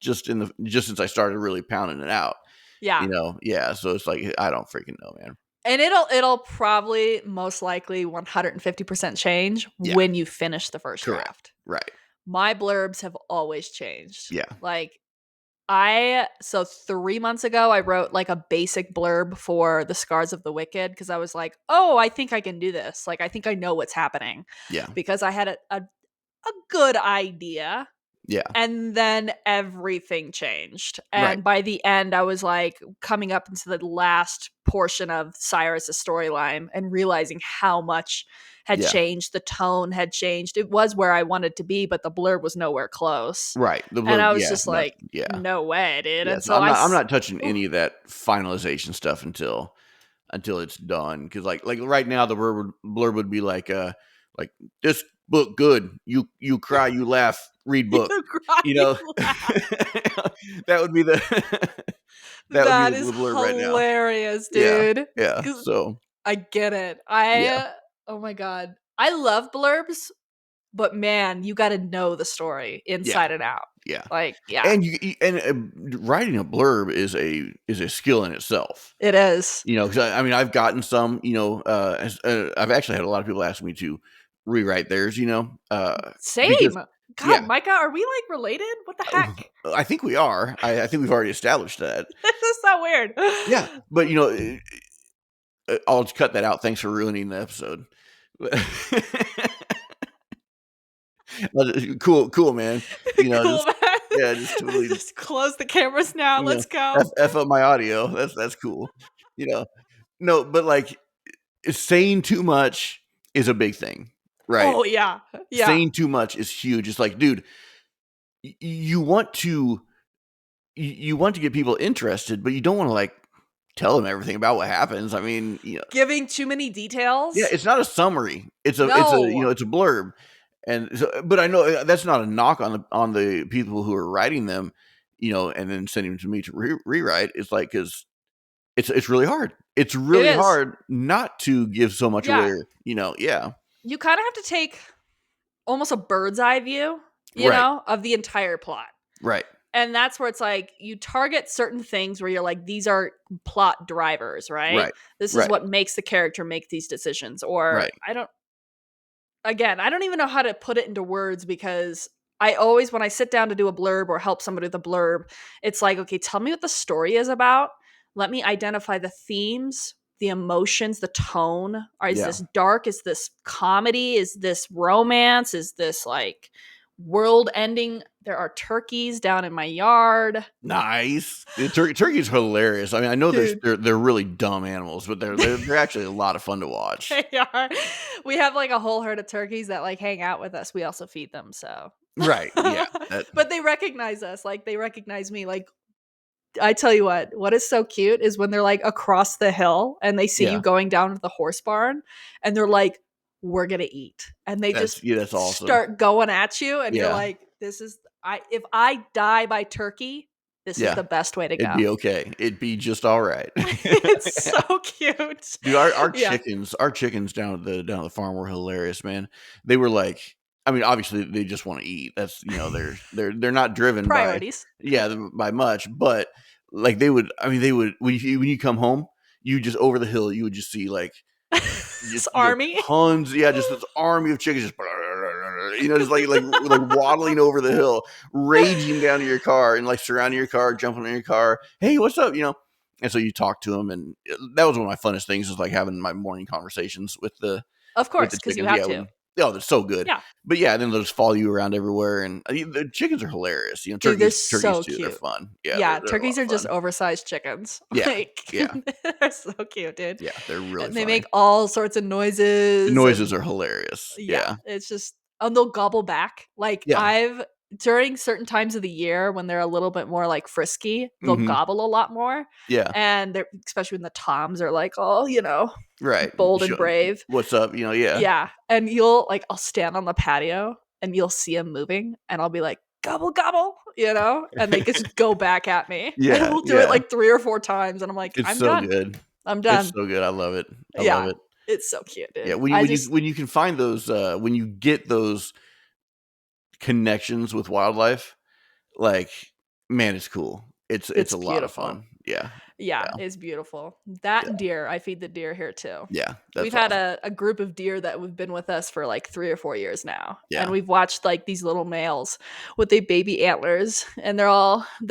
just since I started really pounding it out. Yeah. Yeah, so it's like I don't freaking know, man. And it'll probably most likely 150% change Yeah. when you finish the first Correct. draft. Right. My blurbs have always changed. Yeah. Like so 3 months ago I wrote like a basic blurb for The Scars of the Wicked because I was like, "Oh, I think I can do this. Like I think I know what's happening." Yeah. Because I had a good idea. Yeah. And then everything changed. Right. And by the end, I was like coming up into the last portion of Cyrus's storyline and realizing how much had Yeah. changed. The tone had changed. It was where I wanted to be, but the blurb was nowhere close. Right. The And blurb. I was Yeah. just That. like, Yeah. no way, dude. Yeah. And So so I'm not touching oof, any of that finalization stuff until it's done. Because like right now, the blurb would be like this book good. You cry, you laugh, read book. you cry, You you know, laugh. that would be the that would be That the is blurb right now. hilarious, Yeah. dude. Yeah. 'Cause So I get it. yeah. Oh my God. I love blurbs, but man, you got to know the story Yeah. inside and out. Yeah. Like, yeah, And writing a blurb is a skill in itself. it is. You know, because I mean, I've gotten some. I've actually had a lot of people ask me to rewrite theirs. Because Same. God, yeah, Micah, are we like related? What the heck? I think we are. I think we've already established that. This is so weird. Yeah, but I'll just cut that out. Thanks for ruining the episode. Cool, man. Cool, Just man. yeah, just totally Just close the cameras now. you know Let's go. f up my audio. That's cool. You know, no, but like saying too much is a big thing, right? Oh, yeah. Yeah. Saying too much is huge. It's like, dude, you want to you want to get people interested, but you don't want to like tell them everything about what happens. I mean, Giving too many yeah, details? it's not a summary. No. It's a blurb. And so, but I know that's not a knock on the people who are writing them, and then sending them to me to rewrite. It's like because it's really hard. It's It really is. hard not to give so much away. Yeah. Yeah, You kind of have to take almost a bird's eye view, right, of the entire plot. right, And that's where it's like you target certain things where you're like, these are plot drivers, right? right, This is right, what makes the character make these decisions. Or right. I don't even know how to put it into words because I always, when I sit down to do a blurb or help somebody with a blurb, it's like, okay, tell me what the story is about. Let me identify the themes, the emotions, the tone. Or is Yeah. this dark? Is this comedy? Is this romance? Is this like world ending? There are turkeys down in my yard. Nice. Turkey's hilarious. I mean, I know Dude. they're really dumb animals, but they're actually a lot of fun to watch. They are. We have like a whole herd of turkeys that like hang out with us. We also feed them, so. Right. Yeah. That, But they recognize us. Like they recognize me. Like I tell you what is so cute is when they're like across the hill and they see you yeah. going down to the horse barn and they're like, we're gonna eat. And they just That's awesome. start going at you and you're Yeah. like, if I die by turkey, this is Yeah. the best way to It'd go. be okay. It'd be just all right. It's so cute. Dude, our Yeah. chickens down at the farm were hilarious, man. They were like, I mean, obviously they just want to eat. That's they're not driven by Priorities. by much, but like they would when you come home, you just over the hill, you would just see like This army. tons, yeah, just this army of chickens just just like waddling over the hill, raging down to your car and like surrounding your car, jumping in your car. Hey, what's up? And so you talk to them, and that was one of my funnest things is like having my morning conversations with the Of with course, the because you chickens. have Yeah, to. oh, they're so good. Yeah. But yeah, then they'll just follow you around everywhere, and the chickens are hilarious. Dude, they're Turkeys so too. They're cute. fun. Yeah, Yeah, they're a lot turkeys of are just fun. oversized chickens. Yeah, Like yeah, they're so cute, dude. yeah. They're really And they funny. make all sorts of The noises noises and are hilarious. yeah, Yeah, it's just they'll gobble back. Like yeah. I've during certain times of the year when they're a little bit more like frisky, they'll Hmm. gobble a lot more. Yeah, And they're especially when the toms are like, oh, right. bold and brave. What's up? Yeah, Yeah, and I'll stand on the patio and you'll see them moving, and I'll be like, "Gobble, gobble," and they just go back at me, and yeah, we'll do it yeah. like 3 or 4 times, and I'm like, It's "I'm so done. good. I'm It's done." so good. I love it. I love Yeah, it. it's so cute, Yeah, dude. I just when you can find those when you get those connections with wildlife, like man, it's cool. It's It's a lot of beautiful. fun. Yeah. Yeah, Yeah. it's beautiful. That Yeah. and deer. I feed the deer here too. Yeah. We've That's had awesome. a group of deer that have been with us for like 3 or 4 years now. And Yeah. we've watched like these little males with their baby antlers and they're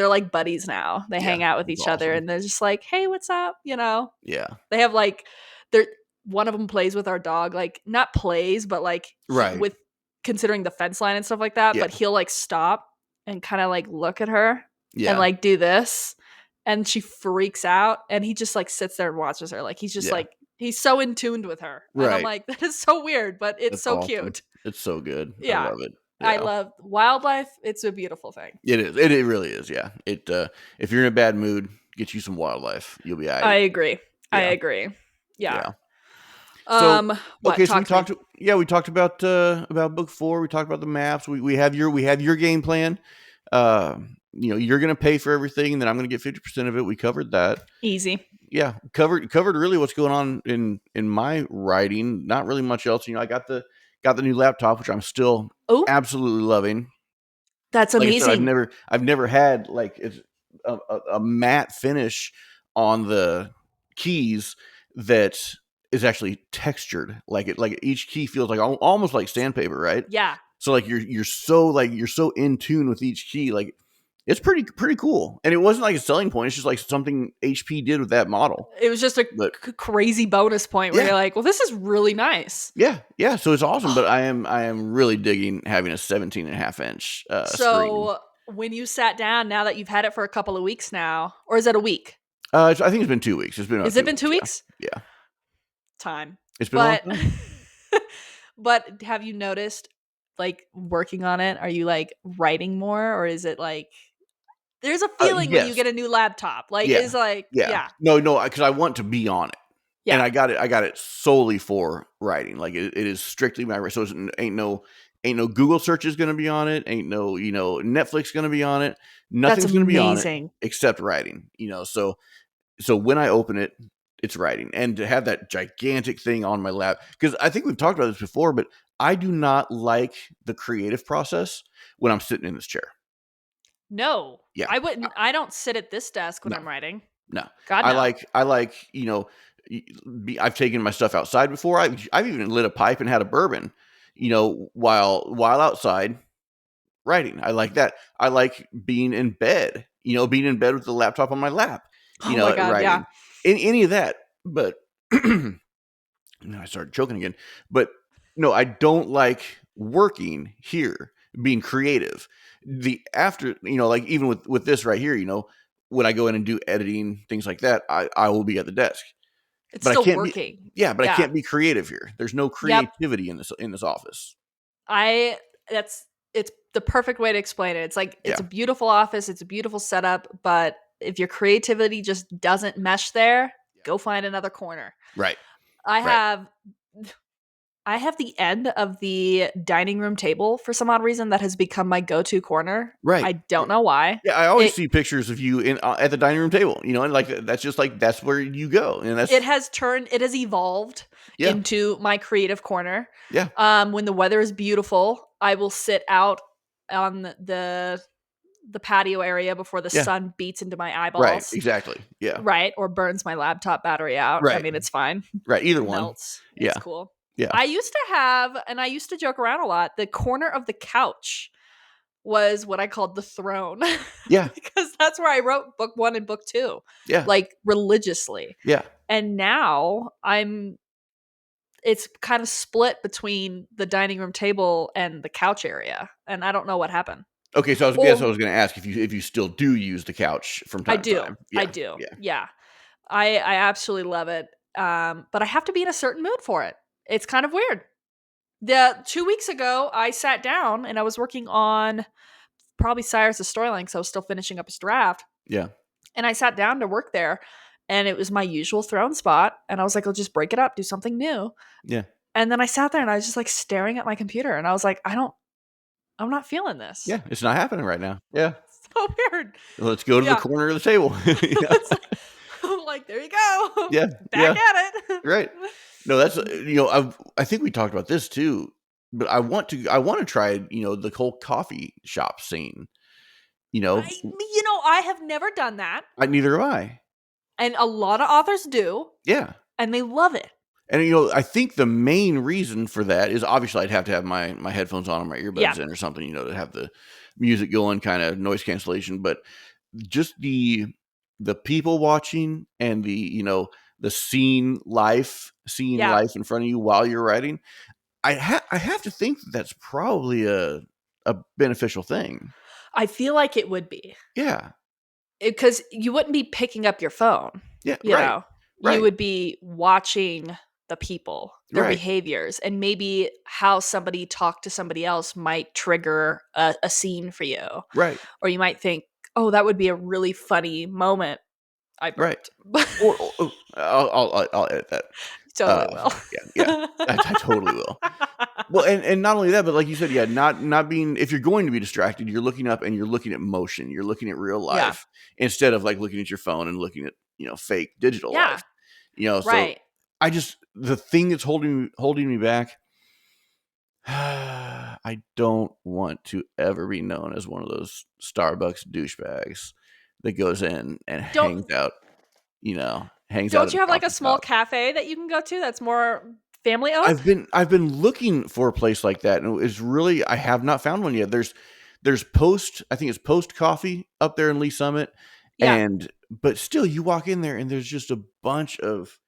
like buddies now. They Yeah. hang out with That's each other awesome. and they're just like, hey, what's up? Yeah. They have like they're one of them plays with our dog, like not plays, but like he Right. with considering the fence line and stuff like that, Yeah. but he'll like stop and kind of like look at her and Yeah. like do this and she freaks out and he just like sits there and watches her like he's just Yeah. like he's so in tuned with her and I'm Right. like that is so weird but it's That's so awesome. cute. It's so good. I Yeah, love it. I Yeah. love wildlife. It's a beautiful thing. It is. It really is. Yeah. If you're in a bad mood, get you some wildlife. You'll be all I right. agree. I Yeah. agree. Yeah. Yeah. So What okay, so talk to me. we talked about book 4, we talked about the maps. We have your game plan. You're gonna pay for everything, and then I'm gonna get 50% of it. We covered that. Easy. Yeah, covered really what's going on in my writing. Not really much else. I got the new laptop, which I'm still Oh, absolutely loving. that's Like I said, amazing. I've never had like it's a matte finish on the keys that is actually textured. Like each key feels like almost like sandpaper, right? Yeah. So like you're so in tune with each key, like it's pretty cool. And it wasn't like a selling point; it's just like something HP did with that model. It was just a But crazy bonus point where yeah, you're like, well, this is really nice. yeah. So it's awesome. But I am really digging having a 17.5 inch screen. So when you sat down, now that you've had it for a couple of weeks now, or is it a week? I think it's been 2 weeks. It's been about Has it 2 been weeks. 2 weeks? Yeah. Time. It's been a long But time. but have you noticed like working on it? Are you like writing more or is it like there's a feeling when you Yes. get a new laptop. Like Yeah. it's like, Yeah. yeah. No, because I want to be on it, and Yeah. I got it solely for writing. Like it is strictly my so it's, ain't no Google search is going to be on it. Ain't no Netflix going to be on it. That's Nothing's going to be on it amazing. except writing. So when I open it, it's writing, and to have that gigantic thing on my lap, because I think we've talked about this before, but I do not like the creative process when I'm sitting in this chair. No. Yeah, I wouldn't I don't sit at this desk when no. I'm writing. No, God I no. like I like I've taken my stuff outside before. I've even lit a pipe and had a bourbon, while outside writing. I like that. I like being in bed. Being in bed with the laptop on my lap. Oh my god, yeah. Writing any of that. But now I started choking again. But no, I don't like working here, being creative. The after, like even with this right here, when I go in and do editing, things like that, I will be at the desk. It's But I still can't be working. yeah, but I Yeah. can't be creative here. There's no Yep. creativity in this office. I that's it's the perfect way to explain it. It's like it's Yeah. a beautiful office, it's a beautiful setup, but if your creativity just doesn't mesh there, Yeah. go find another corner. Right. I Right. have I have the end of the dining room table for some odd reason that has become my go-to corner. Right. I don't know why. Yeah, I always It see pictures of you in at the dining room table, and like that's just like that's where you go, and it that's has evolved yeah, into my creative corner. yeah, When the weather is beautiful, I will sit out on the patio area before the yeah, sun beats into my right, eyeballs, exactly, yeah, right? Or burns my laptop battery out. I right, mean, it's fine. right, either It one, melts. It's yeah, cool. yeah, I used to have, and I used to joke around a lot, the corner of the couch was what I called the throne yeah, because that's where I wrote book 1 and book 2 yeah, like religiously. yeah. And now it's kind of split between the dining room table and the couch area, and I don't know what happened. Okay, so I Or was going to ask if you still do use the couch from I time to do. time. I Yeah, do. yeah, Yeah. I absolutely love it. But I have to be in a certain mood for it. It's kind of weird. The 2 weeks ago, I sat down and I was working on probably Cyrus's storyline because I was still finishing up his draft. yeah, And I sat down to work there, and it was my usual throne spot. And I was like, I'll just break it up, do something new. yeah, And then I sat there and I was just like staring at my computer, and I was like, I'm not feeling this. yeah. It's not happening right now. Yeah, So weird. let's go to the Yeah. corner of the table. Yeah, It's like, I'm like, there you go. yeah, Back yeah. at it. Right. No, that's I think we talked about this too, but I want to try the whole coffee shop scene. You know, I have never done that. Neither have I. And a lot of authors do, Yeah. and they love it. And, I think the main reason for that is obviously I'd have to have my headphones on or my earbuds Yeah. in or something, to have the music going, kind of noise cancellation. But just the people watching and the seeing Yeah. life in front of you while you're writing, I have to think that's probably a beneficial thing. I feel like it would be. Yeah. Because you wouldn't be picking up your phone, Yeah. you Right. know? You Right. would be watching the people, their Right. behaviors, and maybe how somebody talked to somebody else might trigger a scene for you. Right. Or you might think, oh, that would be a really funny moment. I Right. burped. Or I'll edit that. Totally will. Yeah. Yeah. I totally will. Well, and not only that, but like you said, yeah, not being, if you're going to be distracted, you're looking up and you're looking at motion, you're looking at real Yeah. life instead of like looking at your phone and looking at, fake digital Yeah. life. So Right. the thing that's holding me back, I don't want to ever be known as one of those Starbucks douchebags that goes in and Don't hangs out don't at you a have like a coffee small shop. cafe that you can go to that's more family owned? I've been looking for a place like that, and it's really, I have not found one yet. There's Post, I think it's Post Coffee up there in Lee Summit, Yeah. but still, you walk in there and there's just a bunch of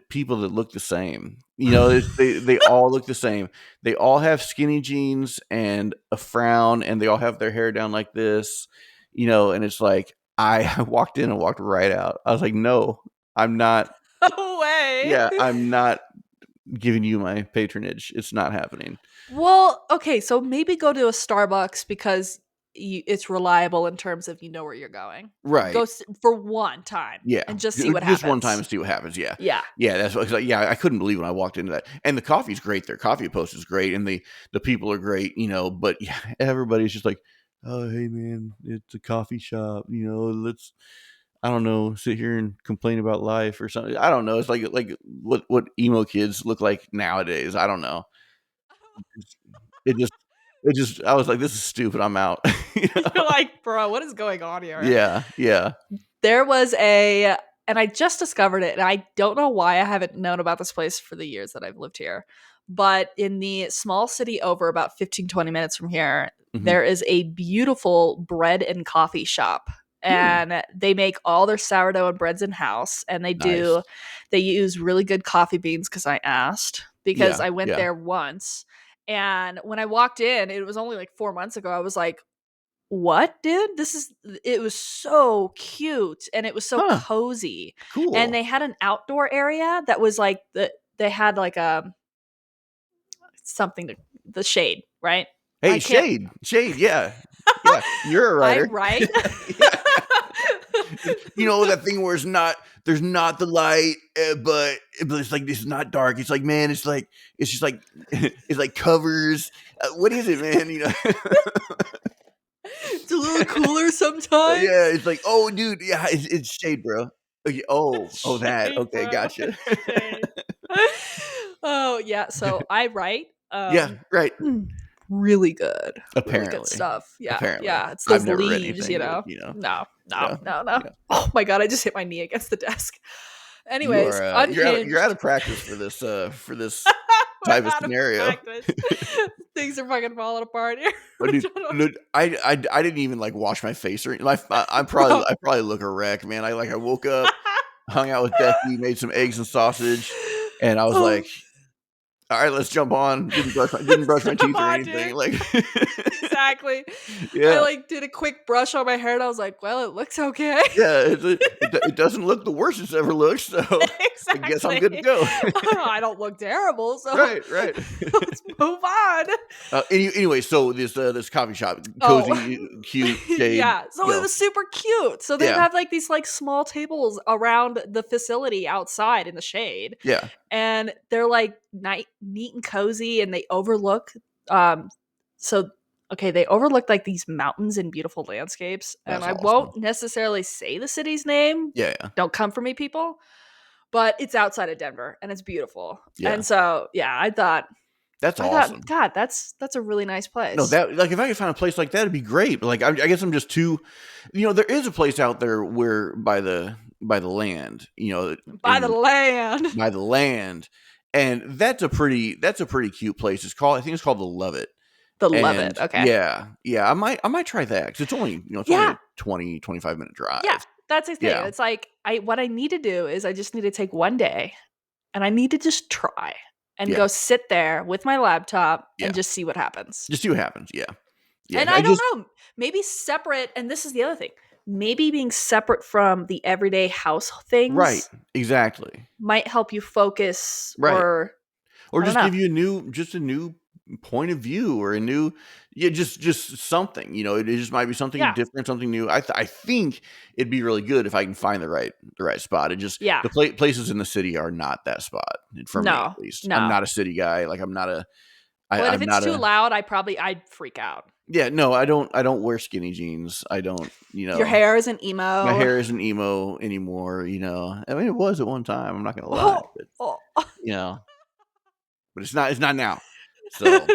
people that look the same. They all look the same. They all have skinny jeans and a frown, and they all have their hair down like this. And it's like I walked in and walked right out. I was like, no, I'm not. No way. Yeah, I'm not giving you my patronage. It's not happening. Well, okay, so maybe go to a Starbucks because it's reliable in terms of you know where you're going. Go Right. for one time Yeah. and just see what Just one time happens. and see what happens. Yeah. Yeah. Yeah. That's what, 'cause I couldn't believe when I walked into that. And the coffee's great. Their coffee post is great. And the people are great, but yeah, everybody's just like, oh, hey, man, it's a coffee shop. Let's, I don't know, sit here and complain about life or something. I don't know. It's like what emo kids look like nowadays. I don't know. It just, I was like, this is stupid. I'm out. You're like, bro, what is going on here? Yeah. Yeah. There was and I just discovered it, and I don't know why I haven't known about this place for the years that I've lived here. But in the small city over about 15, 20 minutes from here, Hmm. there is a beautiful bread and coffee shop. Hmm. And they make all their sourdough and breads in house, and Nice. they use really good coffee beans because I asked, because Yeah. I went Yeah. there once. And when I walked in, it was only like 4 months ago. I was like, what, dude? It was so cute and it was so Huh. cozy. And Cool. they had an outdoor area that was like they had like a something to the shade, right? I Hey, can't shade, yeah. Yeah, you're a I writer. write. Yeah. That thing where there's not the light, but it's like, it's not dark. It's like, man, it's just like it's like covers. What is it, man? It's a little cooler sometimes. Yeah, it's like, oh, dude, yeah, it's shade, bro. Okay, oh, that. Shade, Okay, bro. gotcha. Shade. Oh yeah, so I write Yeah, right. really good. Really good Apparently, stuff. Yeah. apparently, Yeah, it's I've those never read leaves, anything that No, no, yeah, no, no. yeah. Oh my god, I just hit my knee against the desk. You Anyways, are you're out unhinged. of practice for this We're type of out of scenario. practice. Things are fucking falling apart here. But dude, Shut up. look, I didn't even like wash my face or anything. Like Bro. I probably look a wreck, man. I woke up, hung out with Becky, made some eggs and sausage, and I was Oh, like, all right, let's jump on. Didn't brush my come teeth or on, anything. dude. Like, Exactly. I yeah, like did a quick brush on my hair and I was like, well, it looks okay. yeah. It doesn't look the worst it's ever looked, so I guess I'm good to Exactly. go. I don't look terrible, so Right, right. let's move on. Anyway, so this coffee shop, Oh, cozy, cute, shade, yeah. So it was super cute. So they'd yeah, have like these like small tables around the facility outside in the shade, yeah. and they're like neat and cozy, and they overlook. Um, so okay, they overlook like these mountains and beautiful landscapes, and That's I won't awesome. necessarily say the city's name. Yeah, yeah, Don't come for me, people. But it's outside of Denver, and it's beautiful. yeah. And so, yeah, I thought That's I thought, awesome. God, that's a really nice No, place. that like if I could find a place like that, it'd be great. But like, I guess I'm just too, there is a place out there where by the land, By the in land. by the land, and that's a pretty cute place. I think it's called the Lovett, The love it. and Okay. yeah, I might try that because it's only Yeah. a 20-25 minute Yeah. drive. That's the thing. Yeah, It's like what I need to do is I just need to take one day and I need to just try and yeah, go sit there with my laptop yeah. and just see what happens. Just see what happens. Yeah, yeah. And I I don't just know, maybe separate, and this is the other thing. Maybe being separate from the everyday house right, things exactly, might help you focus, right. or Or I don't just know. give you a new point of view, or a new, yeah, just something, it just might be something Yeah. different, something new. I think it'd be really good if I can find the right spot. It just Yeah. the places in the city are not that spot for me, No. at least. I'm No. not a city guy. Like, Well, and if I'm it's not too a loud, I'd freak out. yeah, no, I don't wear skinny jeans. I don't, Your hair is an my emo. hair isn't emo anymore. I mean, it was at one time. I'm not gonna lie, Oh, but oh. you know, but it's not now. So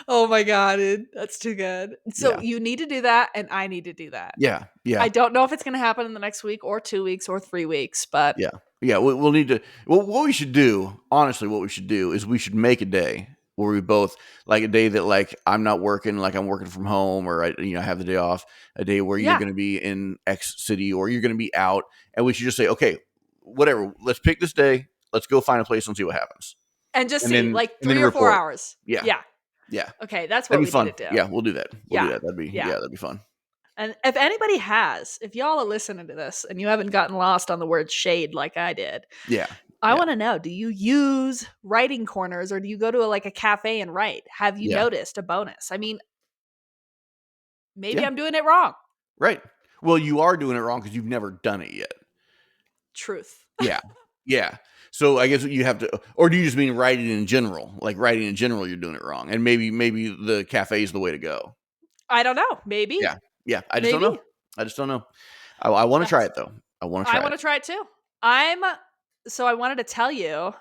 Oh my god, dude, that's too good. So yeah. you need to do that, and I need to do that. Yeah, I yeah, don't know if it's going to happen in the next week or 2 weeks or 3 weeks, but yeah, yeah. We'll need to. Well, what we should do, honestly, what we should do is we should make a day where we both, like, a day that, like, I'm not working, like I'm working from home, or I have the day off. A day where you're yeah, going to be in X city, or you're going to be out, and we should just say, okay, whatever. Let's pick this day. Let's go find a place and see what happens, and just and see then like and then 3 or 4 report. hours. Yeah, Yeah. yeah, Okay, that's what that'd be we need fun. to do. Yeah, we'll do that. We'll do Yeah. that. Yeah. That'd be fun. And if y'all are listening to this and you haven't gotten lost on the word shade like I did, Yeah, I yeah, want to know, do you use writing corners or do you go to like a cafe and write? Have you yeah, noticed a bonus? I mean, maybe yeah. I'm doing it wrong. Right. Well, you are doing it wrong because you've never done it yet. Truth. Yeah. Yeah. So I guess you have to, or do you just mean writing in general? Like, writing in general, you're doing it wrong, and maybe the cafe is the way to go. I don't know. Maybe. Yeah. Yeah. I just don't Maybe. know. I just don't know. I want to try That's it though. I want to I try want it. to try it too. I'm so I wanted to tell you.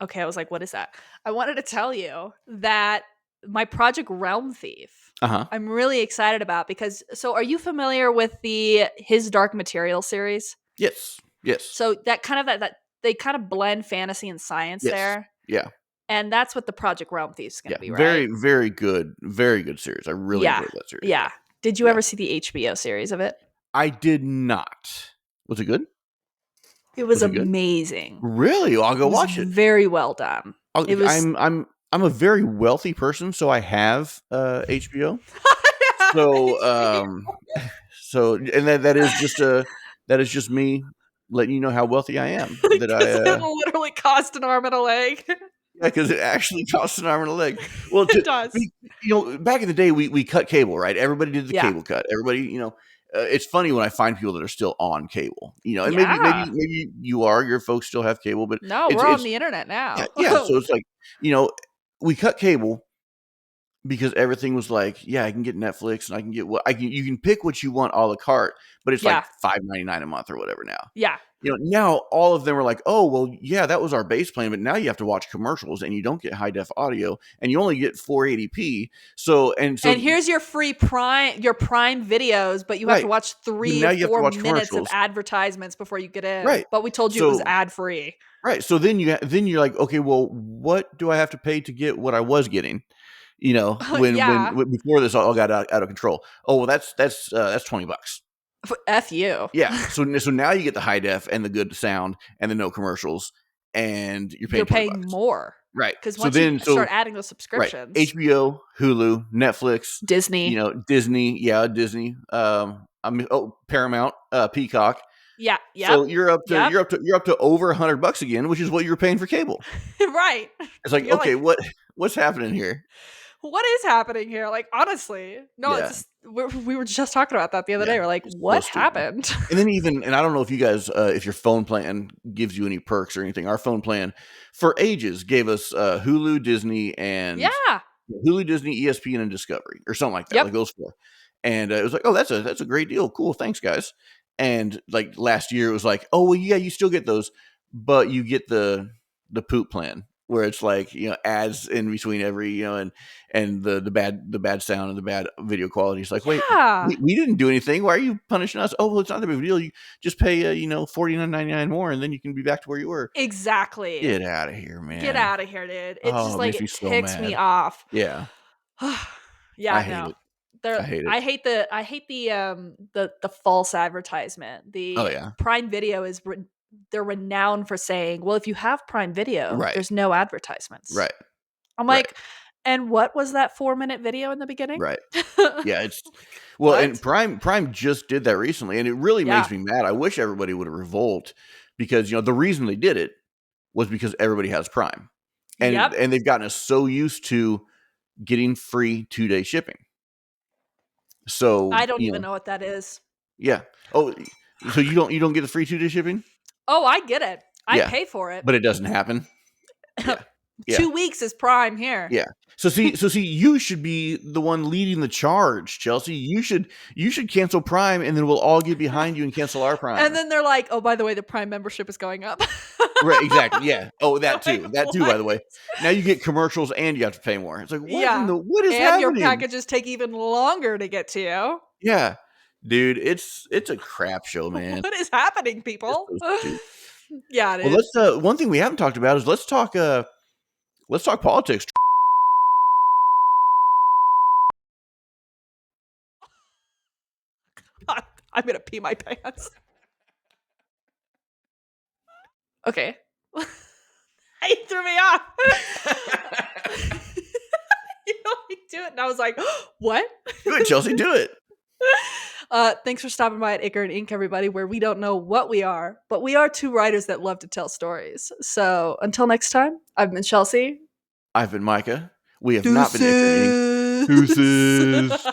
Okay, I was like, what is that? I wanted to tell you that my project Realm Thief, Uh huh. I'm really excited about because so are you familiar with the His Dark Material series? Yes. Yes. So that kind of that they kind of blend fantasy and science Yes. there. Yeah. And that's what the Project Realm Thief is going Yeah. to be, right? Very, very good. Very good series. I really Yeah. enjoyed that series. Yeah. Yeah. Did you Yeah. ever see the HBO series of it? I did not. Was it good? It was Was it good? amazing. Really? I'll It go was watch it. very well done. I'll, It was I'm a very wealthy person, so I have HBO. So HBO. and that is just me letting you know how wealthy I am. That I Because it literally cost an arm and a leg. yeah, because it actually costs an arm and a leg. Well, It does. back in the day, we cut cable, right? Everybody did the Yeah. cable cut. Everybody, it's funny when I find people that are still on cable. And Yeah. maybe your folks still have cable, but No, we're on it's the internet yeah, now. yeah. So it's like, you know, we cut cable because everything was like, yeah, I can get Netflix and I can get you can pick what you want a la carte, but it's like Yeah. $5.99 a month or whatever now. Yeah. Now all of them are like, oh, well, yeah, that was our base plan, but now you have to watch commercials and you don't get high def audio and you only get 480p. So And here's your free prime videos, but you have to right. watch But 3 now or you have to 4 watch minutes of commercials. advertisements before you get in. Right. But we told you it was So ad free. right. So then you're like, okay, well, what do I have to pay to get what I was getting? Yeah. When before this all got out of control. Oh, well, that's $20. F you. Yeah. So now you get the high def and the good sound and the no commercials, and you're paying You're $20. paying more. Right. Because So once you then start adding those right. subscriptions, HBO, Hulu, Netflix, Disney. Disney, yeah, Disney. Paramount, Peacock. Yeah. Yep. So Yep. you're up to over $100 again, which is what you were paying for cable. Right. It's like, You're okay, like, what's happening here? what is happening here? Like, honestly, no, Yeah. it's just, we were just talking about that the other Yeah. day. We're like, It's so what stupid. happened? And then and I don't know if you guys, if your phone plan gives you any perks or anything. Our phone plan for ages gave us Hulu, Disney, and Yeah. Hulu, Disney, ESPN, and Discovery, or something like that, Yep. like those four. And it was like, oh, that's a great deal. Cool, thanks, guys. And like last year, it was like, oh, well, yeah, you still get those, but you get the poop plan. where it's like, ads in between every, and the bad sound and the bad video quality. It's like, wait, Yeah. we didn't do anything. Why are you punishing us? Oh, well, it's not that big of a deal. You just pay $49.99 more, and then you can be back to where you were. Exactly. Get out of here, Get man. out of here, dude. It's Oh, just it like makes me it so ticks me mad. off. Yeah, I Yeah, hate no. it. There I hate it. I hate the false advertisement. Oh The yeah, Prime Video they're renowned for saying, "Well, if you have Prime Video, right, there's no advertisements." right, I'm right, like, "And what was that 4-minute video in the beginning?" right. Yeah, it's well, and What? Prime just did that recently, and it really Yeah. makes me mad. I wish everybody would revolt because the reason they did it was because everybody has Prime, and Yep. they've gotten us so used to getting free 2-day shipping. So I don't even know what that is. yeah. Oh, so you don't get the free 2-day shipping? Oh, I get it. I Yeah, pay for it. but it doesn't happen. Yeah, yeah. 2 weeks is Prime here. Yeah. So see, you should be the one leading the charge, Chelsea. You should cancel Prime, and then we'll all get behind you and cancel our And Prime. then they're like, "Oh, by the way, the Prime membership is going up." Right? Exactly. Yeah. Oh, You're that like, too. That too. By "What?" the way, now you get commercials and you have to pay more. It's like Yeah. what is And your happening? packages take even longer to get to you. Yeah, dude, it's a crap show, man. What is happening, It's people? so stupid. Yeah, Well, dude. let's. One thing we haven't talked about is let's talk politics. I'm gonna pee my pants. Okay. He threw me off. You know, he do it, and I was like, "What?" Do it, Chelsea. Do it. Thanks for stopping by at Ignorant Ink, everybody, where we don't know what we are, but we are two writers that love to tell stories. So until next time, I've been Chelsea. I've been Micah. We have not been ignorant. Deuces. Deuces.